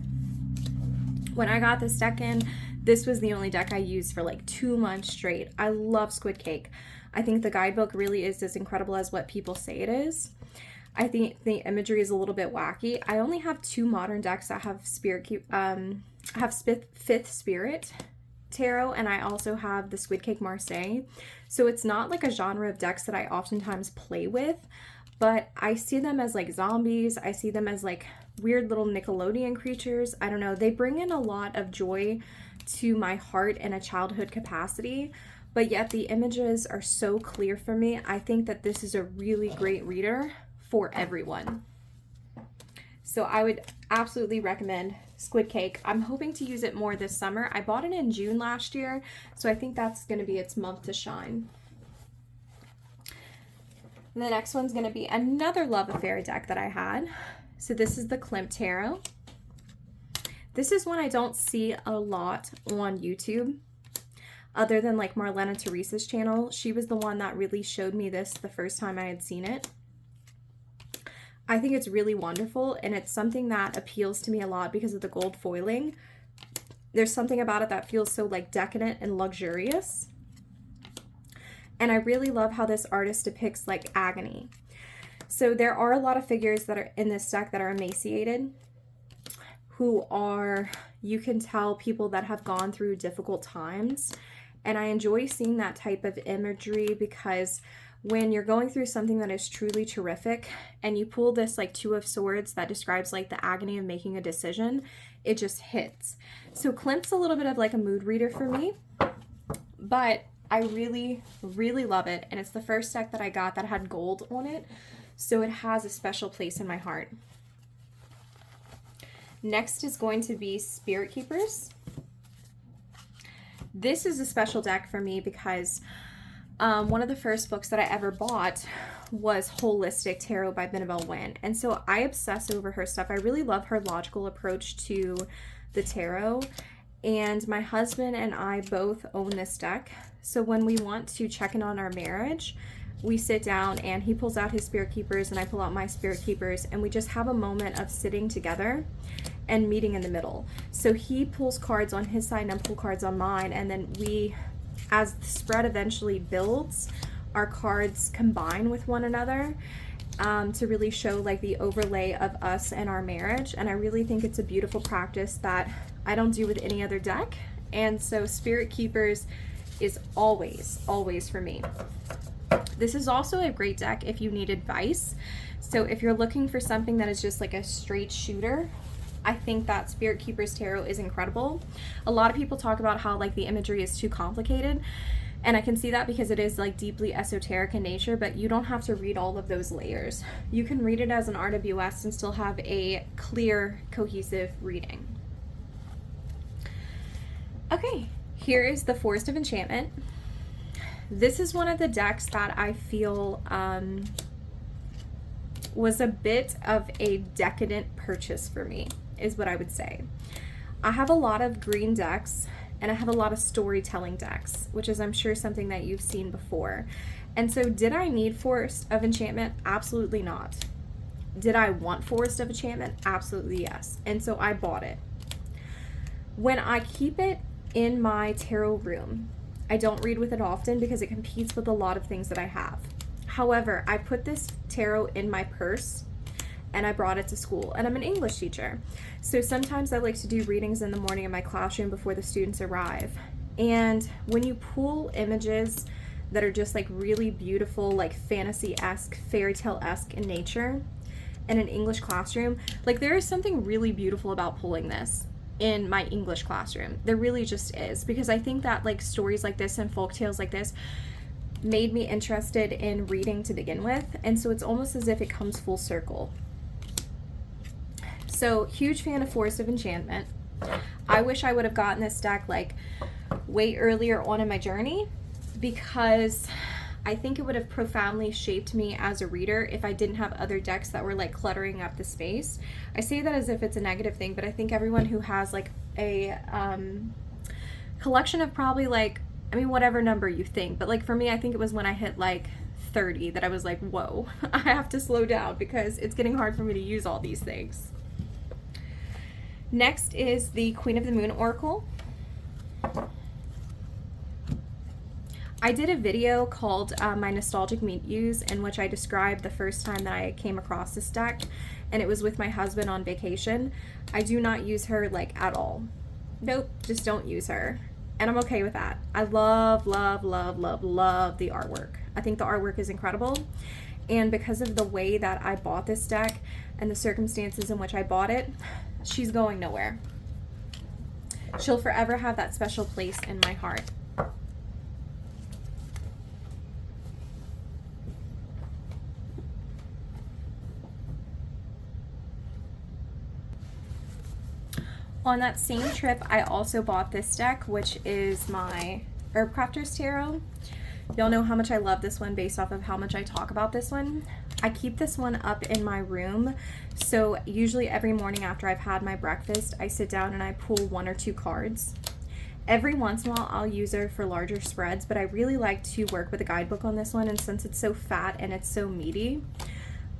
When I got this deck in, this was the only deck I used for like 2 months straight. I love Squid Cake. I think the guidebook really is as incredible as what people say it is. I think the imagery is a little bit wacky. I only have 2 modern decks that have Fifth Spirit Tarot, and I also have the Squid Cake Marseille. So it's not like a genre of decks that I oftentimes play with, but I see them as like zombies. I see them as like weird little Nickelodeon creatures. I don't know. They bring in a lot of joy to my heart in a childhood capacity, but yet the images are so clear for me. I think that this is a really great reader for everyone. So I would absolutely recommend Squid Cake. I'm hoping to use it more this summer. I bought it in June last year, so I think that's going to be its month to shine. And the next one's going to be another love affair deck that I had. So this is the Klimt Tarot. This is one I don't see a lot on YouTube, other than like Marlena Teresa's channel. She was the one that really showed me this the first time I had seen it. I think it's really wonderful, and it's something that appeals to me a lot because of the gold foiling. There's something about it that feels so like decadent and luxurious. And I really love how this artist depicts like agony. So there are a lot of figures that are in this deck that are emaciated, who are, you can tell, people that have gone through difficult times. And I enjoy seeing that type of imagery, because when you're going through something that is truly terrific and you pull this like Two of Swords that describes like the agony of making a decision, it just hits. So Klimt's a little bit of like a mood reader for me, but I really, really love it. And it's the first deck that I got that had gold on it, so it has a special place in my heart. Next is going to be Spirit Keepers. This is a special deck for me because one of the first books that I ever bought was Holistic Tarot by Benebell Wynn. And so I obsess over her stuff. I really love her logical approach to the tarot. And my husband and I both own this deck. So when we want to check in on our marriage, we sit down and he pulls out his Spirit Keepers and I pull out my Spirit Keepers, and we just have a moment of sitting together and meeting in the middle. So he pulls cards on his side and I pull cards on mine, and then we, as the spread eventually builds, our cards combine with one another, to really show like the overlay of us and our marriage. And I really think it's a beautiful practice that I don't do with any other deck. And so Spirit Keepers is always, always for me. This is also a great deck if you need advice. So if you're looking for something that is just like a straight shooter, I think that Spirit Keepers Tarot is incredible. A lot of people talk about how like the imagery is too complicated, and I can see that because it is like deeply esoteric in nature, but you don't have to read all of those layers. You can read it as an RWS and still have a clear, cohesive reading. Okay, here is the Forest of Enchantment. This is one of the decks that I feel was a bit of a decadent purchase for me, is what I would say. I have a lot of green decks and I have a lot of storytelling decks, which is I'm sure something that you've seen before. And so did I need Forest of Enchantment? Absolutely not. Did I want Forest of Enchantment? Absolutely yes. And so I bought it. When I keep it in my tarot room, I don't read with it often because it competes with a lot of things that I have. However, I put this tarot in my purse and I brought it to school, and I'm an English teacher. So sometimes I like to do readings in the morning in my classroom before the students arrive. And when you pull images that are just like really beautiful, like fantasy-esque, fairy tale-esque in nature in an English classroom, like there is something really beautiful about pulling this in my English classroom. There really just is, because I think that like stories like this and folk tales like this made me interested in reading to begin with, and so it's almost as if it comes full circle. So huge fan of Forest of Enchantment. I wish I would have gotten this deck like way earlier on in my journey, because I think it would have profoundly shaped me as a reader if I didn't have other decks that were like cluttering up the space. I say that as if it's a negative thing, but I think everyone who has like a collection of probably like, I mean, whatever number you think, but like for me, I think it was when I hit like 30 that I was like, whoa, I have to slow down because it's getting hard for me to use all these things. Next is the Queen of the Moon Oracle. I did a video called My Nostalgic Muse, in which I described the first time that I came across this deck, and it was with my husband on vacation. I do not use her like at all. Nope, just don't use her. And I'm okay with that. I love, love, love, love, love the artwork. I think the artwork is incredible. And because of the way that I bought this deck and the circumstances in which I bought it, she's going nowhere. She'll forever have that special place in my heart. On that same trip, I also bought this deck, which is my Herb Crafter's Tarot. Y'all know how much I love this one based off of how much I talk about this one. I keep this one up in my room, so usually every morning after I've had my breakfast, I sit down and I pull 1 or 2 cards. Every once in a while, I'll use her for larger spreads, but I really like to work with a guidebook on this one, and since it's so fat and it's so meaty,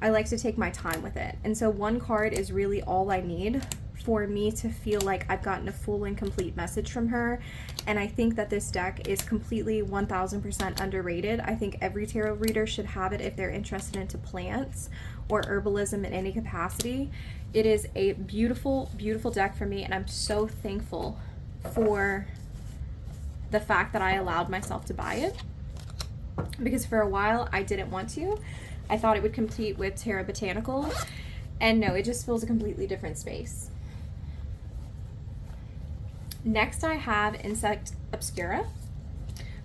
I like to take my time with it. And so 1 card is really all I need for me to feel like I've gotten a full and complete message from her. And I think that this deck is completely 1000% underrated. I think every tarot reader should have it if they're interested into plants or herbalism in any capacity. It is a beautiful, beautiful deck for me, and I'm so thankful for the fact that I allowed myself to buy it, because for a while I didn't want to. I thought it would compete with Tarot Botanical, and no, it just fills a completely different space. Next I have Insect Obscura,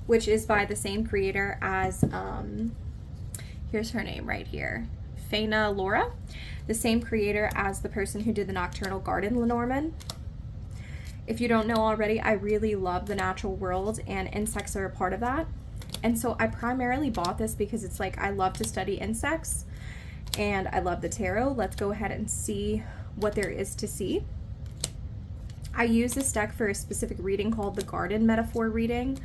which is by the same creator as, here's her name right here, Faina Laura, the same creator as the person who did the Nocturnal Garden, Lenormand. If you don't know already, I really love the natural world, and insects are a part of that. And so I primarily bought this because it's like, I love to study insects and I love the tarot. Let's go ahead and see what there is to see. I use this deck for a specific reading called the Garden Metaphor reading,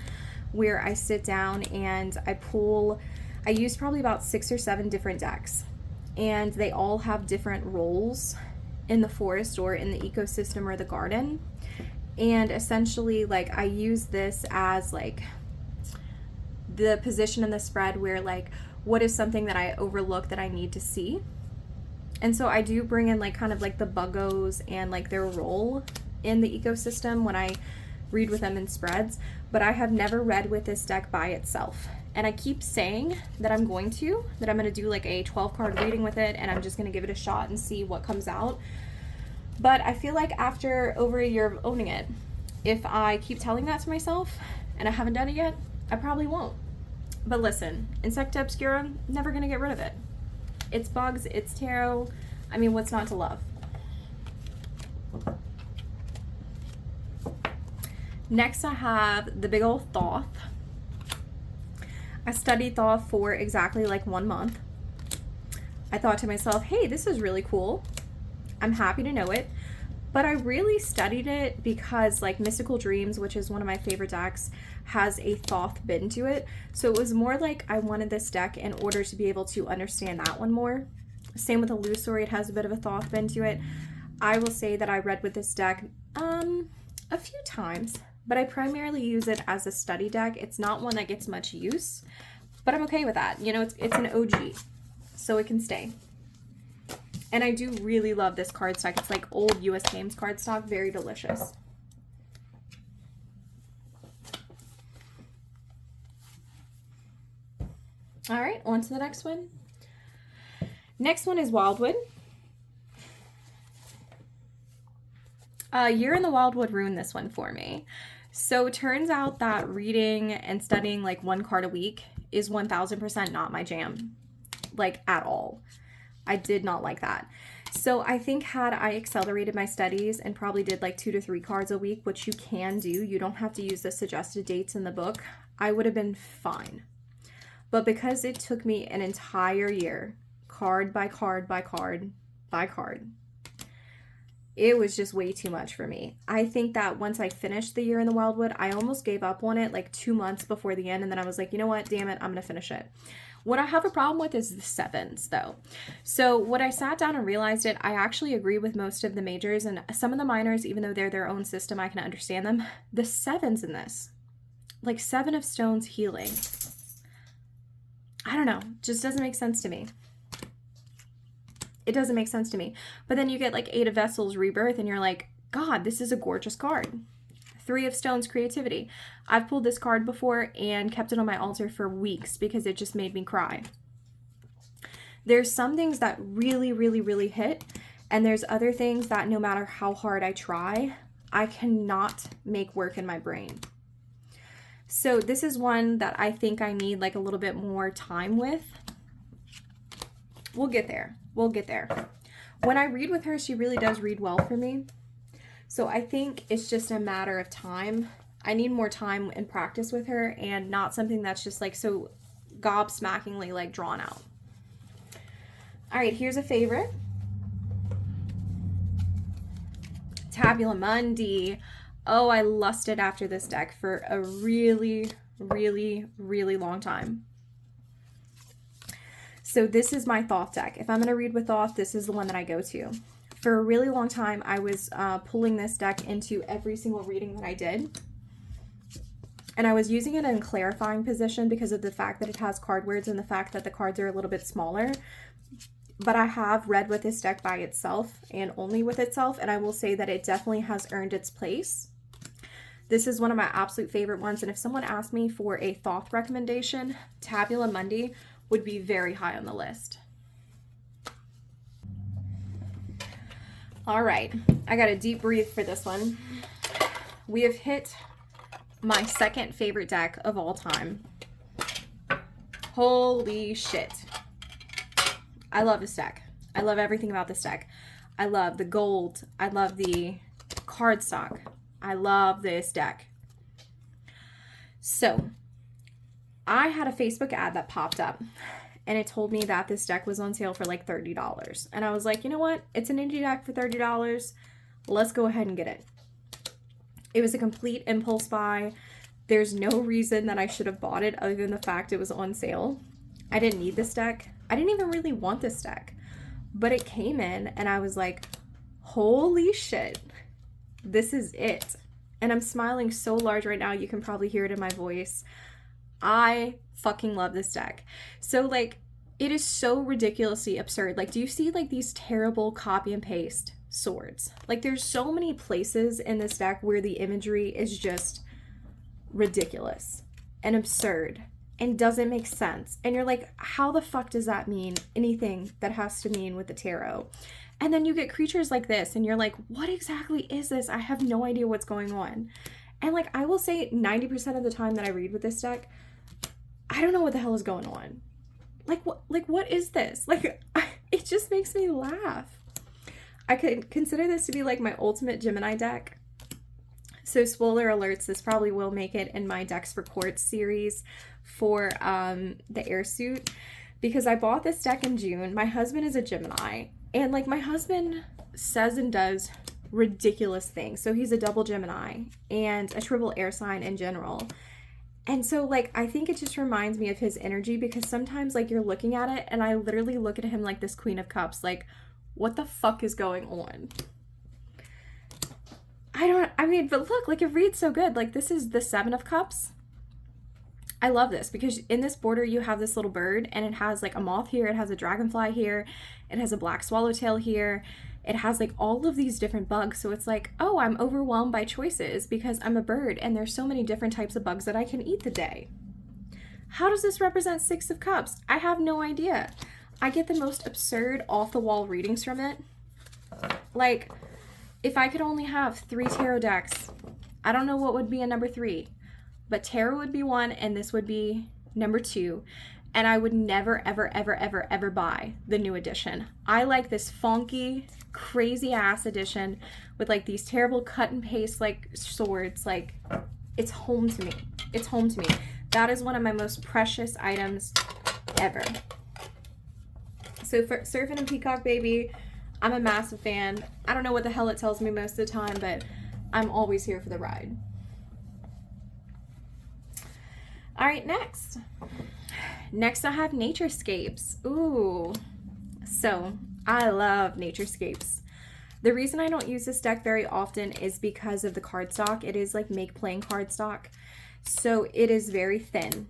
where I sit down and I use probably about 6 or 7 different decks, and they all have different roles in the forest or in the ecosystem or the garden. And essentially, like, I use this as like the position in the spread where like what is something that I overlook that I need to see. And so I do bring in like kind of like the buggos and like their role in the ecosystem when I read with them in spreads, but I have never read with this deck by itself. And I keep saying that I'm going to do like a 12 card reading with it, and I'm just going to give it a shot and see what comes out. But I feel like after over a year of owning it, if I keep telling that to myself and I haven't done it yet, I probably won't. But listen, Insecta Obscura, never going to get rid of it. It's bugs, it's tarot. I mean, what's not to love? Next, I have the big old Thoth. I studied Thoth for exactly like 1 month. I thought to myself, hey, this is really cool. I'm happy to know it. But I really studied it because like Mystical Dreams, which is one of my favorite decks, has a Thoth bend to it. So it was more like I wanted this deck in order to be able to understand that one more. Same with Illusory, it has a bit of a Thoth bend to it. I will say that I read with this deck a few times, but I primarily use it as a study deck. It's not one that gets much use, but I'm okay with that. You know, it's an OG, so it can stay. And I do really love this cardstock. It's like old US Games cardstock, very delicious. All right, on to the next one. Next one is Wildwood. Year in the Wildwood ruined this one for me. So it turns out that reading and studying like 1 card a week is 1000% not my jam, like at all. I did not like that. So I think had I accelerated my studies and probably did like 2 to 3 cards a week, which you can do, you don't have to use the suggested dates in the book, I would have been fine. But because it took me an entire year, card by card by card by card, it was just way too much for me. I think that once I finished the Year in the Wildwood, I almost gave up on it like 2 months before the end, and then I was like, you know what, damn it, I'm gonna finish it. What I have a problem with is the 7s though. So what I sat down and realized it, I actually agree with most of the majors, and some of the minors, even though they're their own system, I can understand them. The 7s in this, like 7 of Stones healing, I don't know, just doesn't make sense to me. It doesn't make sense to me. But then you get like 8 of Vessels Rebirth and you're like, God, this is a gorgeous card. 3 of Stones Creativity. I've pulled this card before and kept it on my altar for weeks because it just made me cry. There's some things that really, really, really hit, and there's other things that no matter how hard I try, I cannot make work in my brain. So this is one that I think I need like a little bit more time with. We'll get there. We'll get there. When I read with her, she really does read well for me. So I think it's just a matter of time. I need more time and practice with her, and not something that's just like so gobsmackingly like drawn out. All right, here's a favorite. Tabula Mundi. Oh, I lusted after this deck for a really, really, really long time. So this is my Thoth deck. If I'm going to read with Thoth, this is the one that I go to. For a really long time, I was pulling this deck into every single reading that I did. And I was using it in clarifying position because of the fact that it has card words and the fact that the cards are a little bit smaller. But I have read with this deck by itself and only with itself, and I will say that it definitely has earned its place. This is one of my absolute favorite ones, and if someone asked me for a Thoth recommendation, Tabula Mundi would be very high on the list. All right, I got a deep breathe for this one. We have hit my second favorite deck of all time. Holy shit. I love this deck. I love everything about this deck. I love the gold. I love the cardstock. I love this deck. So, I had a Facebook ad that popped up and it told me that this deck was on sale for like $30. And I was like, you know what? It's an indie deck for $30. Let's go ahead and get it. It was a complete impulse buy. There's no reason that I should have bought it other than the fact it was on sale. I didn't need this deck. I didn't even really want this deck, but it came in and I was like, holy shit, this is it. And I'm smiling so large right now. You can probably hear it in my voice. I fucking love this deck. So like, it is so ridiculously absurd. Like, do you see like these terrible copy and paste swords? Like, there's so many places in this deck where the imagery is just ridiculous and absurd and doesn't make sense. And you're like, how the fuck does that mean anything that has to mean with the tarot? And then you get creatures like this and you're like, what exactly is this? I have no idea what's going on. And like, I will say 90% of the time that I read with this deck, I don't know what the hell is going on. Like what is this? Like, it just makes me laugh. I could consider this to be like my ultimate Gemini deck. So spoiler alerts, this probably will make it in my Decks for Quartz series for the airsuit, because I bought this deck in June. My husband is a Gemini, and like, my husband says and does ridiculous things. So he's a double Gemini and a triple air sign in general. And so like, I think it just reminds me of his energy, because sometimes like you're looking at it and I literally look at him like this Queen of Cups, like, what the fuck is going on? But look, like, it reads so good. Like, this is the 7 of Cups. I love this because in this border you have this little bird, and it has like a moth here, it has a dragonfly here, it has a black swallowtail here, it has like all of these different bugs. So it's like, oh, I'm overwhelmed by choices because I'm a bird and there's so many different types of bugs that I can eat today. How does this represent 6 of Cups? I have no idea. I get the most absurd off-the-wall readings from it. Like, if I could only have 3 tarot decks, I don't know what would be a number 3, but tarot would be 1 and this would be number 2. And I would never, ever, ever, ever, ever buy the new edition. I like this funky, crazy ass edition with like these terrible cut and paste like swords. Like, it's home to me. It's home to me. That is one of my most precious items ever. So for Surfing and Peacock Baby, I'm a massive fan. I don't know what the hell it tells me most of the time, but I'm always here for the ride. All right, next I have Naturescapes. Ooh, so I love Naturescapes. The reason I don't use this deck very often is because of the cardstock. It is like make playing cardstock, so it is very thin.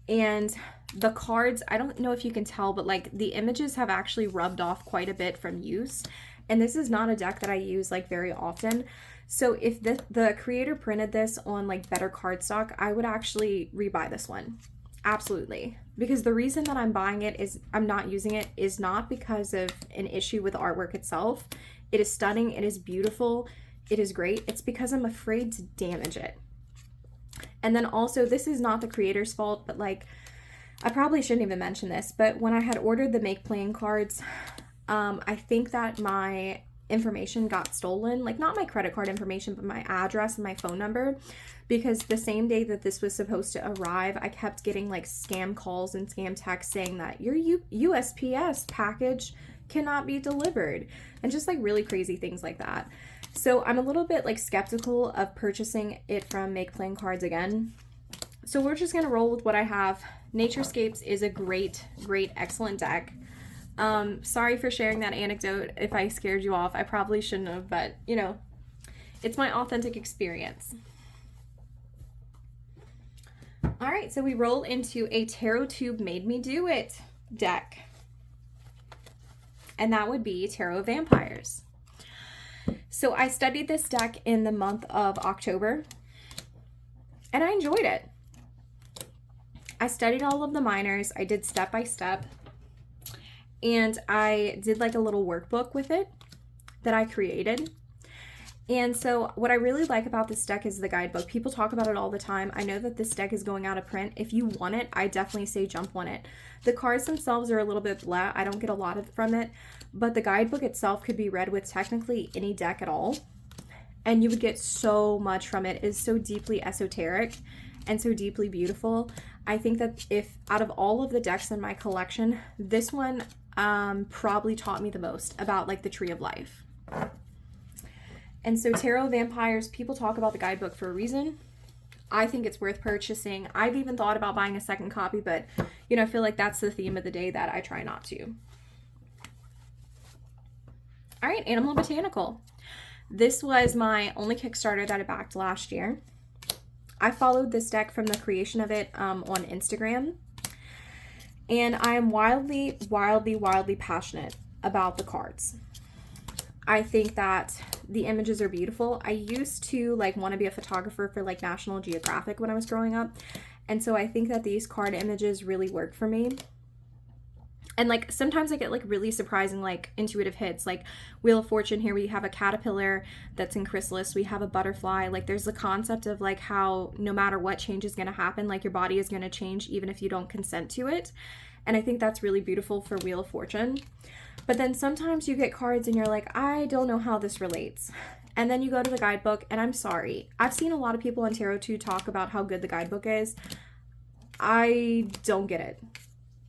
And the cards, I don't know if you can tell, but like the images have actually rubbed off quite a bit from use. And this is not a deck that I use like very often. So if the creator printed this on like better cardstock, I would actually rebuy this one. Absolutely. Because the reason that I'm buying it is I'm not using it is not because of an issue with the artwork itself. It is stunning. It is beautiful. It is great. It's because I'm afraid to damage it. And then also, this is not the creator's fault, but like, I probably shouldn't even mention this, but when I had ordered the make playing cards, I think that my information got stolen, like not my credit card information, but my address and my phone number, because the same day that this was supposed to arrive, I kept getting like scam calls and scam texts saying that your USPS package cannot be delivered, and just like really crazy things like that. So I'm a little bit like skeptical of purchasing it from Make Playing Cards again. So we're just gonna roll with what I have. Naturescapes is a great, excellent deck. Sorry for sharing that anecdote if I scared you off. I probably shouldn't have, but you know, it's my authentic experience. All right, so we roll into a Tarot Tube Made Me Do It deck. And that would be Tarot of Vampires. So I studied this deck in the month of October, and I enjoyed it. I studied all of the minors. I did step by step, and I did like a little workbook with it that I created. And so what I really like about this deck is the guidebook. People talk about it all the time. I know that this deck is going out of print. If you want it, I definitely say jump on it. The cards themselves are a little bit blah. I don't get a lot from it, but the guidebook itself could be read with technically any deck at all, and you would get so much from it. It is so deeply esoteric and so deeply beautiful. I think that if out of all of the decks in my collection, this one probably taught me the most about like the Tree of Life. And so Tarot of Vampires, people talk about the guidebook for a reason. I think it's worth purchasing. I've even thought about buying a second copy, but you know, I feel like that's the theme of the day that I try not to. All right, Animal Botanical. This was my only Kickstarter that I backed last year. I followed this deck from the creation of it on Instagram, and I am wildly, wildly, wildly passionate about the cards. I think that the images are beautiful. I used to like want to be a photographer for like National Geographic when I was growing up, and so I think that these card images really work for me. And like sometimes I get like really surprising like intuitive hits, like Wheel of Fortune. Here we have a caterpillar that's in chrysalis, we have a butterfly. Like there's the concept of like how no matter what change is going to happen, like your body is going to change even if you don't consent to it. And I think that's really beautiful for Wheel of Fortune. But then sometimes you get cards and you're like, I don't know how this relates. And then you go to the guidebook, and I'm sorry, I've seen a lot of people on Tarot 2 talk about how good the guidebook is. I don't get it.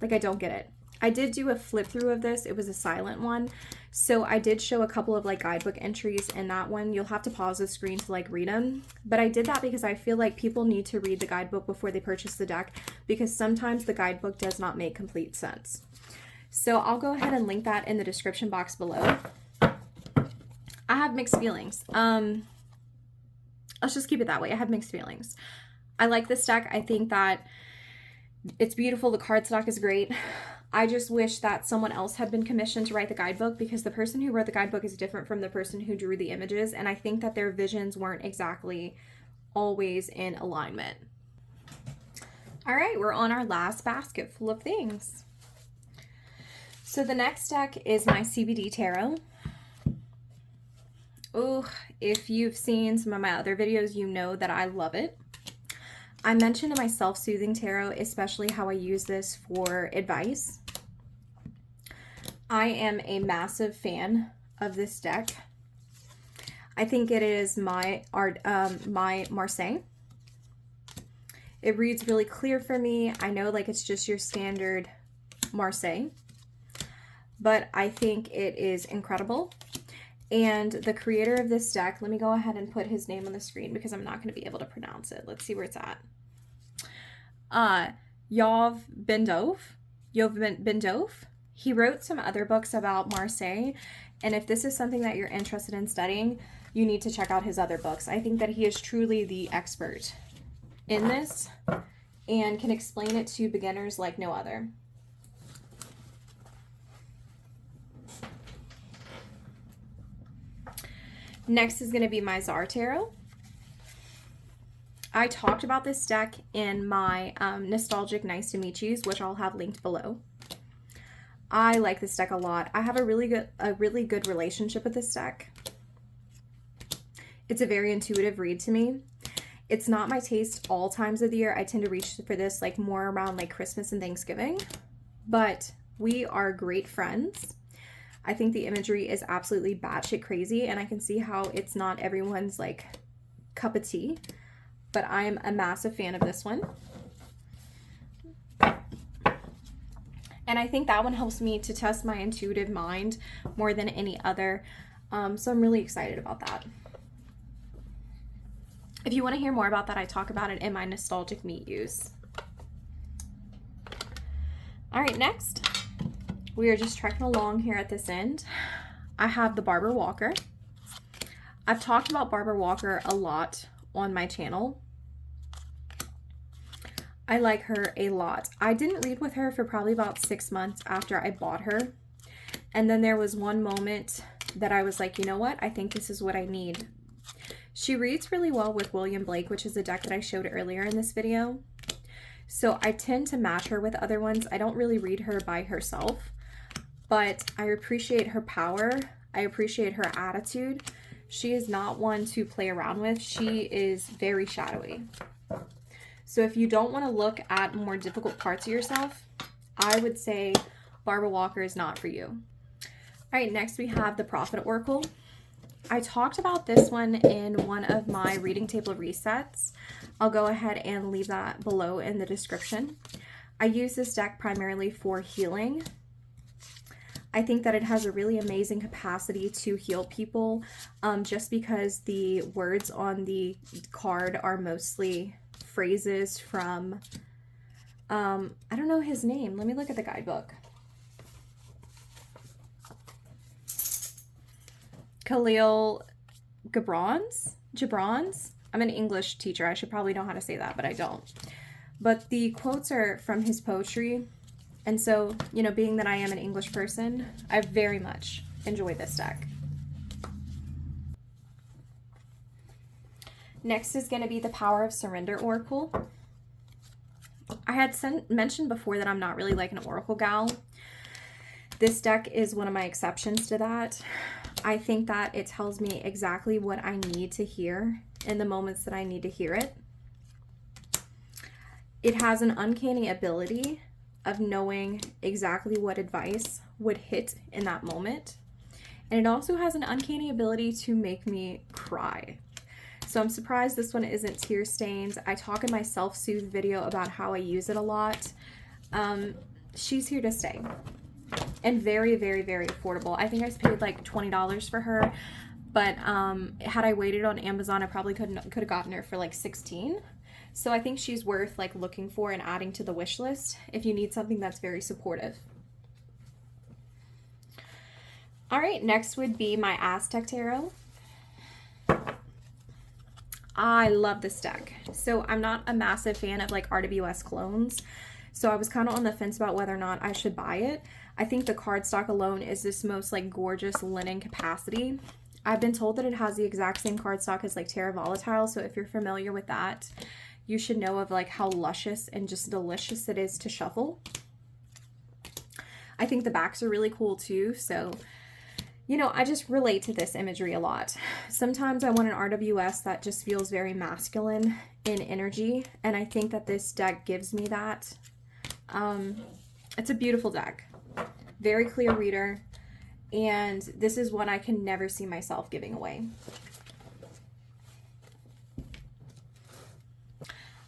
Like, I don't get it. I did do a flip through of this. It was a silent one. So I did show a couple of like guidebook entries in that one. You'll have to pause the screen to like read them. But I did that because I feel like people need to read the guidebook before they purchase the deck, because sometimes the guidebook does not make complete sense. So I'll go ahead and link that in the description box below. I have mixed feelings. Let's just keep it that way. I have mixed feelings. I like this deck. I think that it's beautiful. The cardstock is great. I just wish that someone else had been commissioned to write the guidebook, because the person who wrote the guidebook is different from the person who drew the images, and I think that their visions weren't exactly always in alignment. All right, we're on our last basket full of things. So the next deck is my CBD Tarot. Oh, if you've seen some of my other videos, you know that I love it. I mentioned in my self-soothing tarot, especially how I use this for advice. I am a massive fan of this deck. I think it is my Marseille. It reads really clear for me. I know like it's just your standard Marseille, but I think it is incredible. And the creator of this deck, let me go ahead and put his name on the screen because I'm not going to be able to pronounce it. Let's see where it's at. Yov Bendov. He wrote some other books about Marseille, and if this is something that you're interested in studying, you need to check out his other books. I think that he is truly the expert in this and can explain it to beginners like no other. Next is going to be my Czar Tarot. I talked about this deck in my Nostalgic Nice to Meet Yous, which I'll have linked below. I like this deck a lot. I have a really good relationship with this deck. It's a very intuitive read to me. It's not my taste all times of the year. I tend to reach for this like more around like Christmas and Thanksgiving, but we are great friends. I think the imagery is absolutely batshit crazy, and I can see how it's not everyone's like cup of tea, but I am a massive fan of this one. And I think that one helps me to test my intuitive mind more than any other. So I'm really excited about that. If you want to hear more about that, I talk about it in my Nostalgic Meet Yous. All right, next, we are just trekking along here at this end. I have the Barbara Walker. I've talked about Barbara Walker a lot on my channel. I like her a lot. I didn't read with her for probably about 6 months after I bought her. And then there was one moment that I was like, you know what? I think this is what I need. She reads really well with William Blake, which is a deck that I showed earlier in this video. So I tend to match her with other ones. I don't really read her by herself, but I appreciate her power. I appreciate her attitude. She is not one to play around with. She is very shadowy. So if you don't want to look at more difficult parts of yourself, I would say Barbara Walker is not for you. All right, next we have the Prophet Oracle. I talked about this one in one of my reading table resets. I'll go ahead and leave that below in the description. I use this deck primarily for healing. I think that it has a really amazing capacity to heal people, just because the words on the card are mostly phrases from, I don't know his name. Let me look at the guidebook. Khalil Gibran's. I'm an English teacher. I should probably know how to say that, but I don't. But the quotes are from his poetry. And so, you know, being that I am an English person, I very much enjoy this deck. Next is going to be the Power of Surrender Oracle. I had mentioned before that I'm not really like an Oracle gal. This deck is one of my exceptions to that. I think that it tells me exactly what I need to hear in the moments that I need to hear it. It has an uncanny ability of knowing exactly what advice would hit in that moment. And it also has an uncanny ability to make me cry. So I'm surprised this one isn't tear stained. I talk in my self-soothe video about how I use it a lot. She's here to stay. And very, very, very affordable. I think I paid like $20 for her. But had I waited on Amazon, I probably could have gotten her for like $16. So I think she's worth like looking for and adding to the wish list if you need something that's very supportive. All right, next would be my Aztec Tarot. I love this deck. So I'm not a massive fan of like RWS clones. So I was kind of on the fence about whether or not I should buy it. I think the cardstock alone is this most like gorgeous linen capacity. I've been told that it has the exact same cardstock as like Terra Volatile. So if you're familiar with that, you should know of like how luscious and just delicious it is to shuffle. I think the backs are really cool too. So, you know, I just relate to this imagery a lot. Sometimes I want an RWS that just feels very masculine in energy. And I think that this deck gives me that. It's a beautiful deck. Very clear reader. And this is one I can never see myself giving away.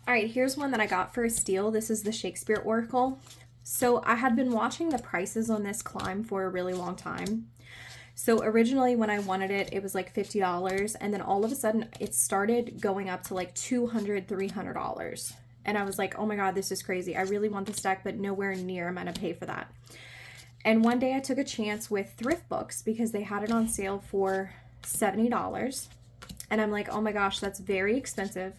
All right, here's one that I got for a steal. This is the Shakespeare Oracle. So I had been watching the prices on this climb for a really long time. So originally when I wanted it, it was like $50. And then all of a sudden it started going up to like $200, $300. And I was like, oh my God, this is crazy. I really want this deck, but nowhere near am I gonna pay for that. And one day I took a chance with Thrift Books because they had it on sale for $70. And I'm like, oh my gosh, that's very expensive.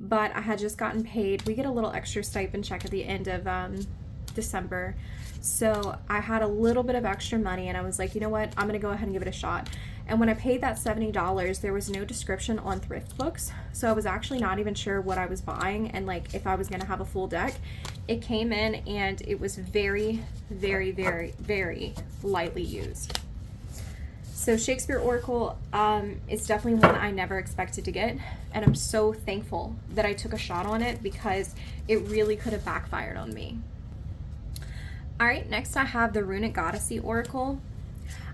But I had just gotten paid. We get a little extra stipend check at the end of December. So I had a little bit of extra money and I was like, you know what? I'm going to go ahead and give it a shot. And when I paid that $70, there was no description on Thrift Books. So I was actually not even sure what I was buying and like if I was going to have a full deck. It came in and it was very, very, very, very lightly used. So Shakespeare Oracle is definitely one I never expected to get. And I'm so thankful that I took a shot on it because it really could have backfired on me. All right, next I have the Runic Goddessy Oracle.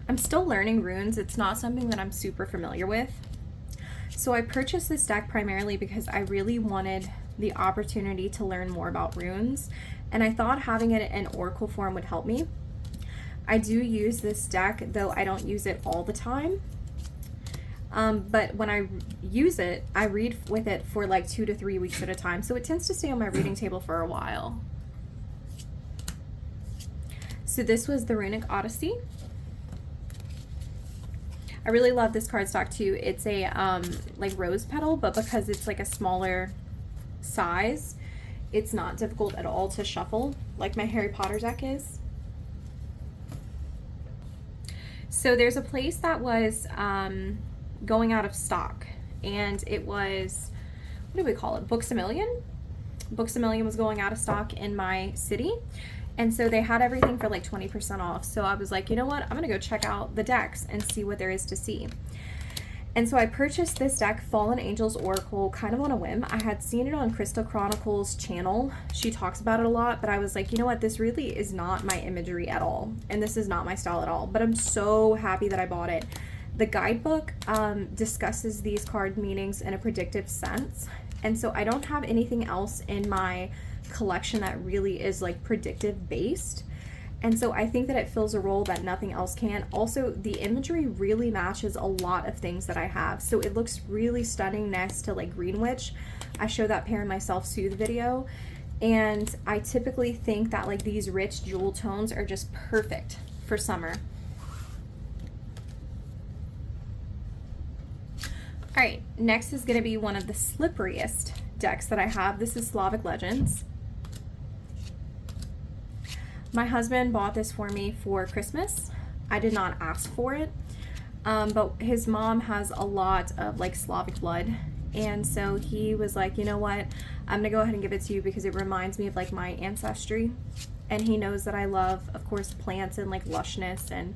I'm still learning runes. It's not something that I'm super familiar with. So I purchased this deck primarily because I really wanted the opportunity to learn more about runes. And I thought having it in Oracle form would help me. I do use this deck, though I don't use it all the time. But when I use it, I read with it for like 2 to 3 weeks at a time. So it tends to stay on my reading table for a while. So this was the Runic Odyssey. I really love this cardstock too. It's a like rose petal, but because it's like a smaller size, it's not difficult at all to shuffle like my Harry Potter deck is. So there's a place that was going out of stock, and it was, what do we call it? Books A Million? Books A Million was going out of stock in my city. And so they had everything for like 20% off. So I was like, you know what? I'm gonna go check out the decks and see what there is to see. And so I purchased this deck, Fallen Angels Oracle, kind of on a whim. I had seen it on Crystal Chronicles channel. She talks about it a lot, but I was like, you know what? This really is not my imagery at all. And this is not my style at all, but I'm so happy that I bought it. The guidebook discusses these card meanings in a predictive sense. And so I don't have anything else in my collection that really is like predictive based. And so I think that it fills a role that nothing else can. Also, the imagery really matches a lot of things that I have. So it looks really stunning next to like Green Witch. I show that pair in my self-soothe video. And I typically think that like these rich jewel tones are just perfect for summer. All right, next is going to be one of the slipperiest decks that I have. This is Slavic Legends. My husband bought this for me for Christmas. I did not ask for it, but his mom has a lot of like Slavic blood, and so he was like, you know what, I'm gonna go ahead and give it to you because it reminds me of like my ancestry, and he knows that I love, of course, plants and like lushness, and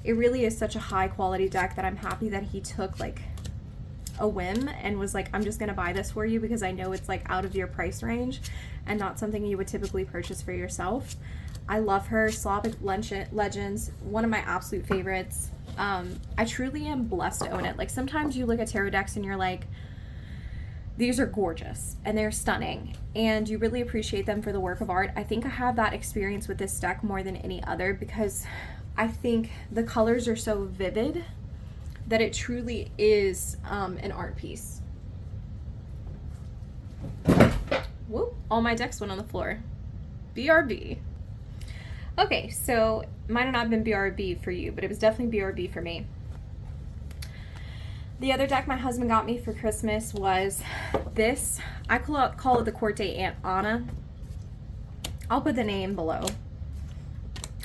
it really is such a high quality deck that I'm happy that he took like a whim and was like, I'm just gonna buy this for you because I know it's like out of your price range and not something you would typically purchase for yourself. I love her. Slavic Legends, one of my absolute favorites. I truly am blessed to own it. Like sometimes you look at tarot decks and you're like, these are gorgeous and they're stunning and you really appreciate them for the work of art. I think I have that experience with this deck more than any other because I think the colors are so vivid that it truly is an art piece. Whoop, all my decks went on the floor. BRB. Okay, so might have not been BRB for you, but it was definitely BRB for me. The other deck my husband got me for Christmas was this. I call it the Corte Anna. I'll put the name below.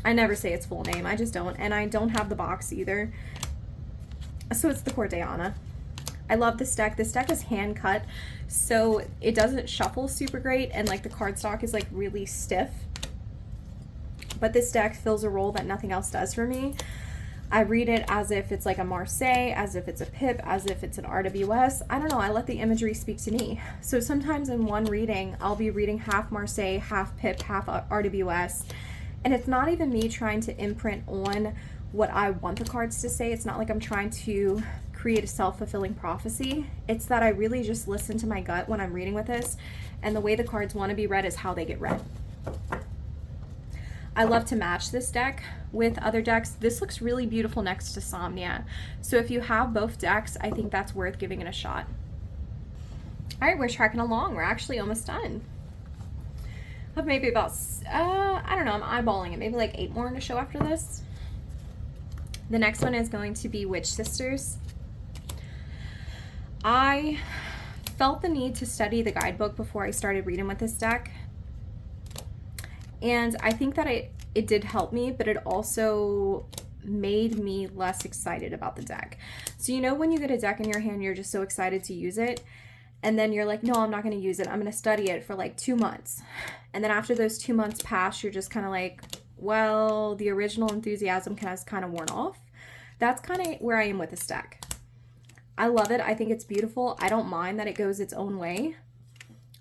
I never say its full name, I just don't, and I don't have the box either. So it's the Corte Anna. I love this deck. This deck is hand cut, so it doesn't shuffle super great, and like the cardstock is like really stiff. But this deck fills a role that nothing else does for me. I read it as if it's like a Marseille, as if it's a Pip, as if it's an RWS. I don't know, I let the imagery speak to me. So sometimes in one reading, I'll be reading half Marseille, half Pip, half RWS. And it's not even me trying to imprint on what I want the cards to say. It's not like I'm trying to create a self-fulfilling prophecy. It's that I really just listen to my gut when I'm reading with this, and the way the cards want to be read is how they get read. I love to match this deck with other decks. This looks really beautiful next to Somnia. So if you have both decks, I think that's worth giving it a shot. All right, we're tracking along. We're actually almost done. I have maybe about, I don't know, I'm eyeballing it. Maybe like 8 more to show after this. The next one is going to be Witch Sisters. I felt the need to study the guidebook before I started reading with this deck. And I think that it did help me, but it also made me less excited about the deck. So you know when you get a deck in your hand, you're just so excited to use it, and then you're like, no, I'm not going to use it. I'm going to study it for like 2 months. And then after those 2 months pass, you're just kind of like, well, the original enthusiasm has kind of worn off. That's kind of where I am with this deck. I love it. I think it's beautiful. I don't mind that it goes its own way.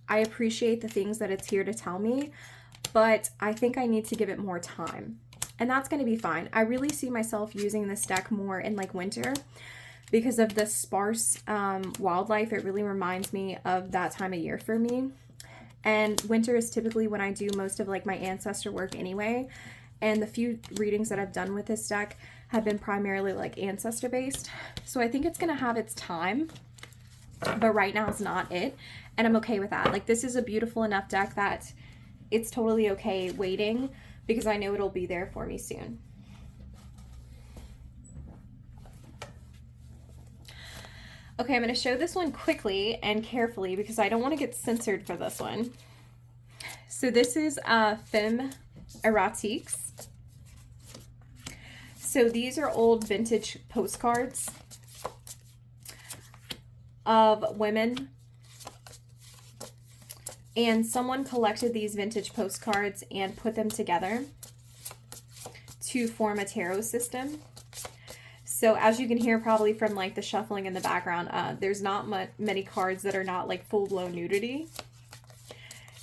I appreciate the things that it's here to tell me, but I think I need to give it more time. And that's going to be fine. I really see myself using this deck more in like winter because of the sparse wildlife. It really reminds me of that time of year for me. And winter is typically when I do most of like my ancestor work anyway. And the few readings that I've done with this deck have been primarily like ancestor based. So I think it's going to have its time, but right now is not it. And I'm okay with that. Like this is a beautiful enough deck that it's totally okay waiting because I know it'll be there for me soon. Okay, I'm going to show this one quickly and carefully because I don't want to get censored for this one. So this is Femme Erratiques. So these are old vintage postcards of women. And someone collected these vintage postcards and put them together to form a tarot system. So as you can hear probably from like the shuffling in the background, there's not many cards that are not like full-blown nudity.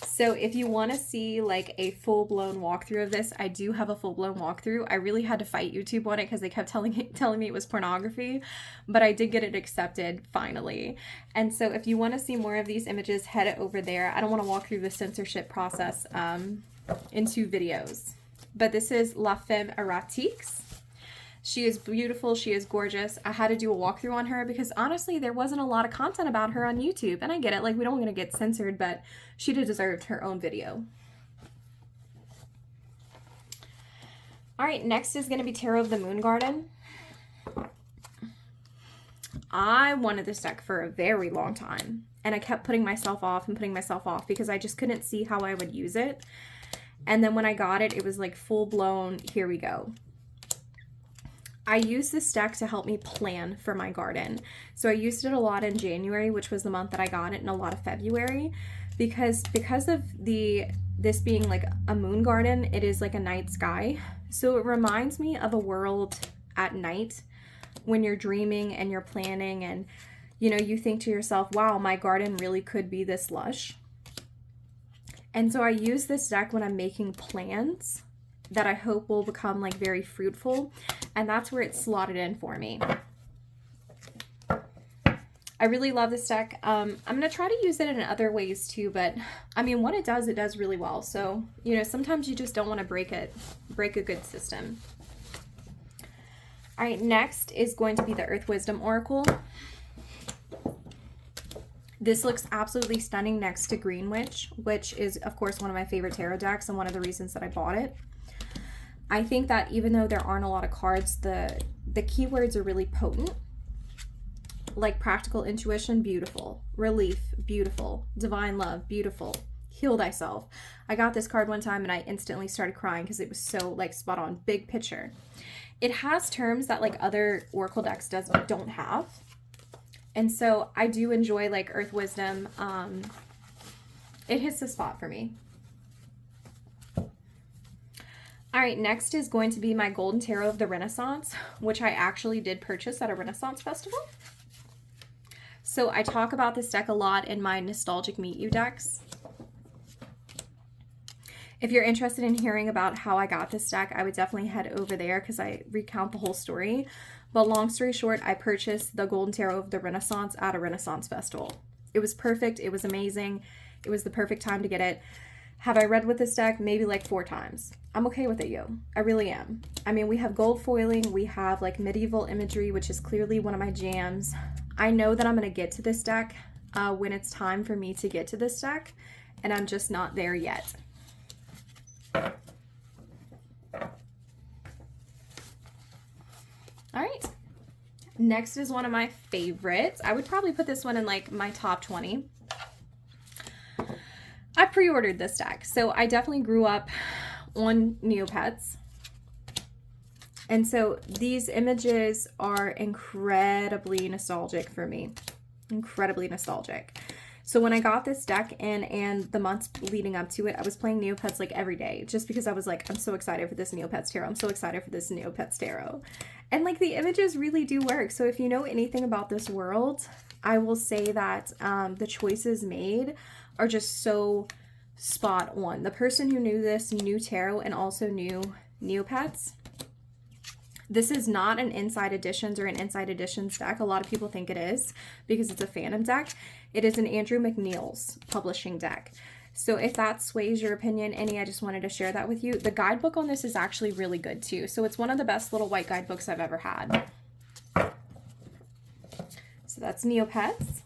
So if you want to see like a full-blown walkthrough of this, I do have a full-blown walkthrough. I really had to fight YouTube on it because they kept telling me it was pornography, but I did get it accepted finally. And so if you want to see more of these images, head over there. I don't want to walk through the censorship process into videos. But this is La Femme Erratiques. She is beautiful. She is gorgeous. I had to do a walkthrough on her because honestly, there wasn't a lot of content about her on YouTube. And I get it. Like, we don't want to get censored, but she deserved her own video. All right, next is going to be Tarot of the Moon Garden. I wanted this deck for a very long time, and I kept putting myself off and putting myself off because I just couldn't see how I would use it. And then when I got it, it was like full blown, here we go. I used this deck to help me plan for my garden. So I used it a lot in January, which was the month that I got it, and a lot of February, because of this being like a moon garden, it is like a night sky. So it reminds me of a world at night when you're dreaming and you're planning, and you know, you think to yourself, wow, my garden really could be this lush. And so I use this deck when I'm making plans that I hope will become like very fruitful, and that's where it's slotted in for me. I really love this deck. I'm gonna try to use it in other ways too, but I mean, what it does really well. So, you know, sometimes you just don't want to break a good system. All right, next is going to be the Earth Wisdom Oracle. This looks absolutely stunning next to Green Witch, which is, of course, one of my favorite tarot decks and one of the reasons that I bought it. I think that even though there aren't a lot of cards, the keywords are really potent. Like practical intuition, beautiful. Relief, beautiful. Divine love, beautiful. Heal thyself. I got this card one time and I instantly started crying because it was so like spot on. Big picture. It has terms that like other Oracle decks don't have. And so I do enjoy like Earth Wisdom. It hits the spot for me. All right, next is going to be my Golden Tarot of the Renaissance, which I actually did purchase at a Renaissance festival. So I talk about this deck a lot in my Nostalgic Meet You decks. If you're interested in hearing about how I got this deck, I would definitely head over there because I recount the whole story. But long story short, I purchased the Golden Tarot of the Renaissance at a Renaissance festival. It was perfect. It was amazing. It was the perfect time to get it. Have I read with this deck? Maybe like 4 times. I'm okay with it, yo. I really am. I mean, we have gold foiling. We have like medieval imagery, which is clearly one of my jams. I know that I'm going to get to this deck when it's time for me to get to this deck, and I'm just not there yet. All right. Next is one of my favorites. I would probably put this one in like my top 20. I pre-ordered this deck, so I definitely grew up on Neopets. And so these images are incredibly nostalgic for me. Incredibly nostalgic. So when I got this deck in and the months leading up to it, I was playing Neopets like every day just because I was like, I'm so excited for this Neopets tarot. I'm so excited for this Neopets tarot. And like the images really do work. So if you know anything about this world, I will say that the choices made are just so spot on. The person who knew this knew tarot and also knew Neopets. This is not an Inside Editions or an Inside Editions deck. A lot of people think it is because it's a Phantom deck. It is an Andrew McNeil's publishing deck. So if that sways your opinion any, I just wanted to share that with you. The guidebook on this is actually really good too. So it's one of the best little white guidebooks I've ever had. So that's Neopets.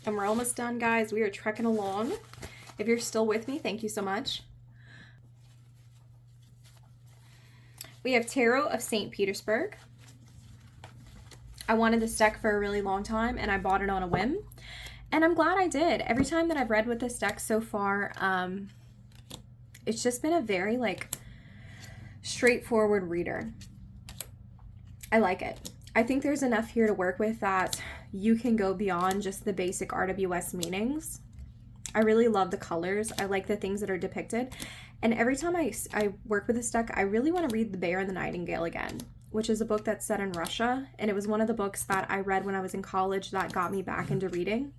And we're almost done, guys. We are trekking along. If you're still with me, thank you so much. We have Tarot of St. Petersburg. I wanted this deck for a really long time and I bought it on a whim. And I'm glad I did. Every time that I've read with this deck so far, it's just been a very like straightforward reader. I like it. I think there's enough here to work with that you can go beyond just the basic RWS meanings. I really love the colors. I like the things that are depicted. And every time I work with this deck, I really want to read The Bear and the Nightingale again, which is a book that's set in Russia. And it was one of the books that I read when I was in college that got me back into reading.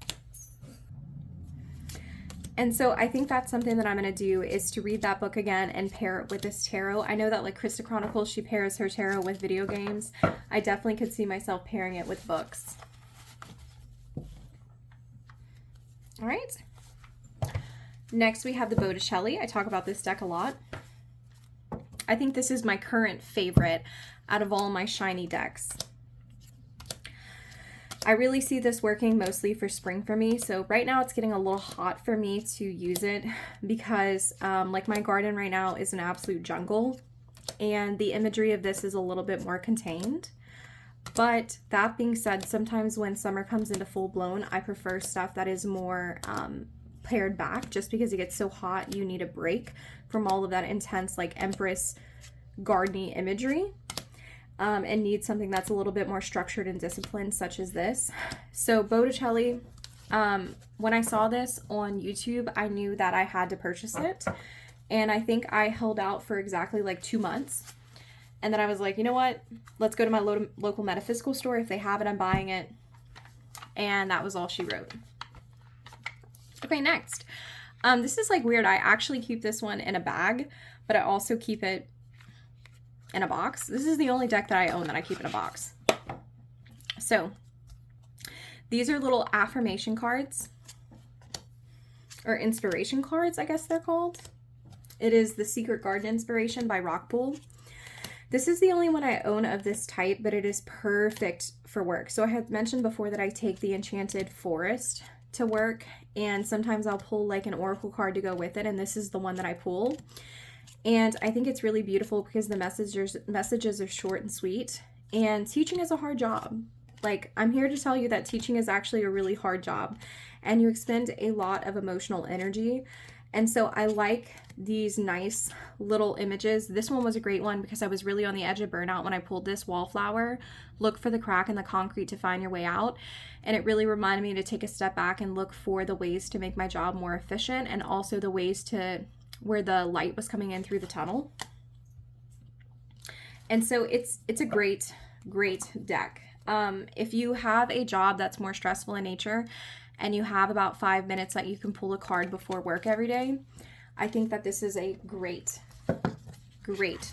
And so I think that's something that I'm going to do is to read that book again and pair it with this tarot. I know that like Krista Chronicles, she pairs her tarot with video games. I definitely could see myself pairing it with books. All right. Next, we have the Botticelli. I talk about this deck a lot. I think this is my current favorite out of all my shiny decks. I really see this working mostly for spring for me. So right now it's getting a little hot for me to use it because like my garden right now is an absolute jungle and the imagery of this is a little bit more contained. But that being said, sometimes when summer comes into full blown, I prefer stuff that is more pared back, just because it gets so hot. You need a break from all of that intense, like Empress gardeny imagery, and need something that's a little bit more structured and disciplined, such as this. So Botticelli, when I saw this on YouTube, I knew that I had to purchase it. And I think I held out for exactly like 2 months. And then I was like, you know what? Let's go to my local metaphysical store. If they have it, I'm buying it. And that was all she wrote. Okay, next. This is like weird. I actually keep this one in a bag, but I also keep it in a box. This is the only deck that I own that I keep in a box. So these are little affirmation cards, or inspiration cards, I guess they're called. It is the Secret Garden Inspiration by Rockpool. This is the only one I own of this type, but it is perfect for work. So I had mentioned before that I take the Enchanted Forest to work, and sometimes I'll pull like an oracle card to go with it, and this is the one that I pull. And I think it's really beautiful because the messages are short and sweet, and teaching is a hard job. Like, I'm here to tell you that teaching is actually a really hard job, and you expend a lot of emotional energy. And so I like these nice little images. This one was a great one because I was really on the edge of burnout when I pulled this wallflower. Look for the crack in the concrete to find your way out. And it really reminded me to take a step back and look for the ways to make my job more efficient, and also the ways to where the light was coming in through the tunnel. And so it's a great deck. If you have a job that's more stressful in nature, and you have about 5 minutes that you can pull a card before work every day, I think that this is a great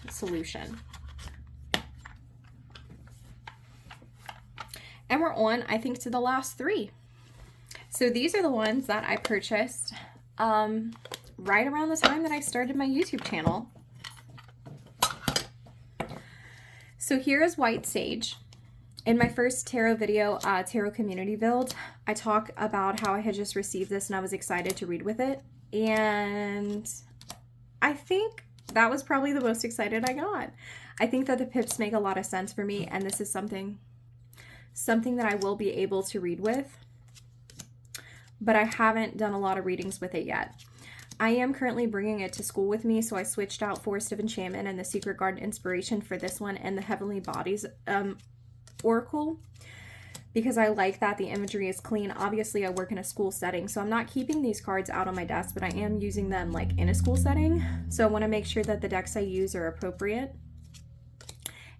solution. And we're on, I think, to the last 3. So these are the ones that I purchased right around the time that I started my YouTube channel. So here is White Sage. In my first tarot video, Tarot Community Build, I talk about how I had just received this and I was excited to read with it. And I think that was probably the most excited I got. I think that the pips make a lot of sense for me, and this is something that I will be able to read with. But I haven't done a lot of readings with it yet. I am currently bringing it to school with me, so I switched out Forest of Enchantment and the Secret Garden Inspiration for this one, and the Heavenly Bodies Oracle, because I like that the imagery is clean. Obviously, I work in a school setting, so I'm not keeping these cards out on my desk, but I am using them like in a school setting. So I want to make sure that the decks I use are appropriate.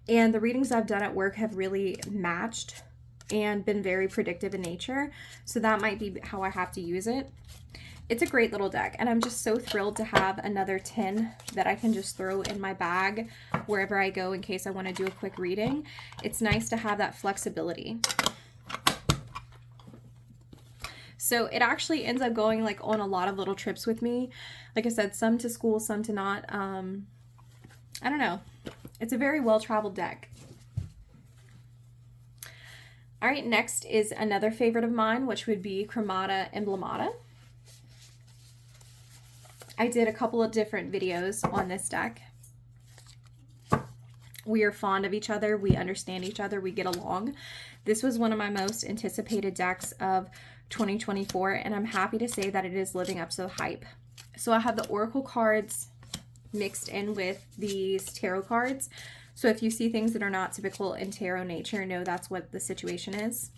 And the readings I've done at work have really matched and been very predictive in nature. So that might be how I have to use it. It's a great little deck, and I'm just so thrilled to have another tin that I can just throw in my bag wherever I go in case I want to do a quick reading. It's nice to have that flexibility. So it actually ends up going like on a lot of little trips with me. Like I said, some to school, some to not. I don't know. It's a very well-traveled deck. All right, next is another favorite of mine, which would be Chromata Emblemata. I did a couple of different videos on this deck. We are fond of each other. We understand each other. We get along. This was one of my most anticipated decks of 2024, and I'm happy to say that it is living up to the hype. So I have the Oracle cards mixed in with these tarot cards. So if you see things that are not typical in tarot nature, know that's what the situation is.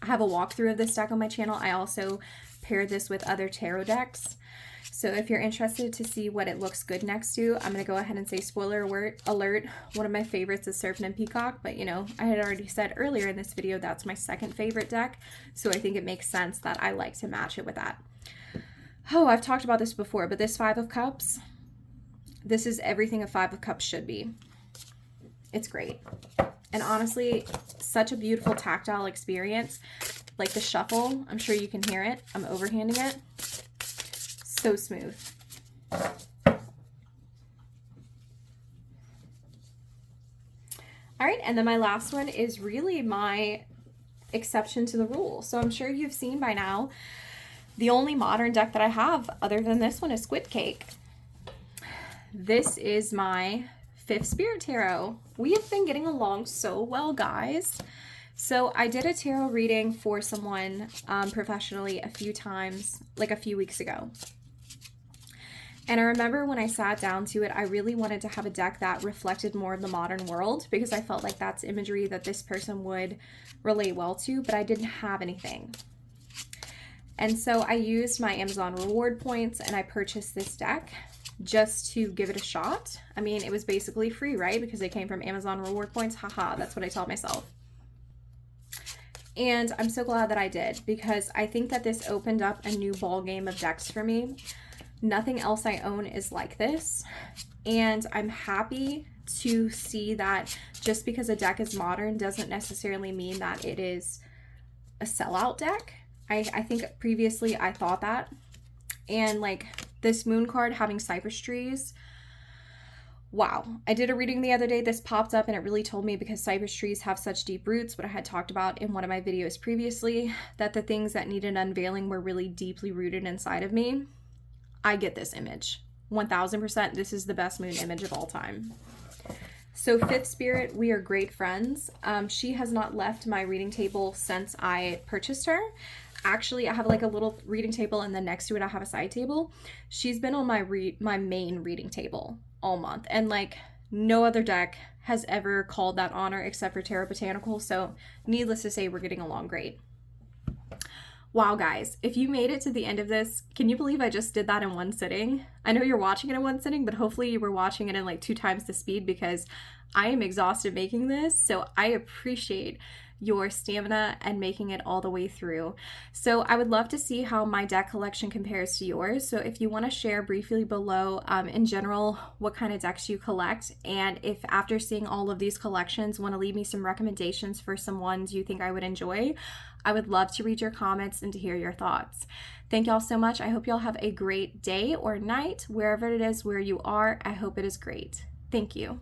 I have a walkthrough of this deck on my channel. I also paired this with other tarot decks. So if you're interested to see what it looks good next to, I'm going to go ahead and say spoiler alert. One of my favorites is Serpent and Peacock, but you know, I had already said earlier in this video that's my second favorite deck, so I think it makes sense that I like to match it with that. Oh, I've talked about this before, but this Five of Cups, this is everything a Five of Cups should be. It's great. And honestly, such a beautiful tactile experience. Like the shuffle, I'm sure you can hear it. I'm overhanding it. So smooth. All right, and then my last one is really my exception to the rule. So I'm sure you've seen by now, the only modern deck that I have other than this one is Squid Cake. This is my Fifth Spirit Tarot. We have been getting along so well, guys. So I did a tarot reading for someone professionally a few times, like a few weeks ago. And I remember when I sat down to it, I really wanted to have a deck that reflected more of the modern world because I felt like that's imagery that this person would relate well to, but I didn't have anything. And so I used my Amazon reward points and I purchased this deck just to give it a shot. I mean, it was basically free, right? Because it came from Amazon reward points. Haha, that's what I tell myself. And I'm so glad that I did because I think that this opened up a new ball game of decks for me. Nothing else I own is like this. And I'm happy to see that just because a deck is modern doesn't necessarily mean that it is a sellout deck. I think previously I thought that. And like this moon card having cypress trees. Wow. I did a reading the other day. This popped up and it really told me because cypress trees have such deep roots, what I had talked about in one of my videos previously, that the things that needed unveiling were really deeply rooted inside of me. I get this image. 1000%. This is the best moon image of all time. So Fifth Spirit, we are great friends. She has not left my reading table since I purchased her. Actually, I have like a little reading table and then next to it I have a side table. She's been on my main reading table all month, and like no other deck has ever called that honor except for Tarot Botanical, so needless to say, we're getting along great. Wow, guys, if you made it to the end of this, can you believe I just did that in one sitting? I know you're watching it in one sitting, but hopefully you were watching it in like 2 times the speed because I am exhausted making this, so I appreciate your stamina and making it all the way through. So I would love to see how my deck collection compares to yours. So if you want to share briefly below in general what kind of decks you collect, and if after seeing all of these collections want to leave me some recommendations for some ones you think I would enjoy, I would love to read your comments and to hear your thoughts. Thank y'all so much. I hope y'all have a great day or night wherever it is where you are. I hope it is great. Thank you.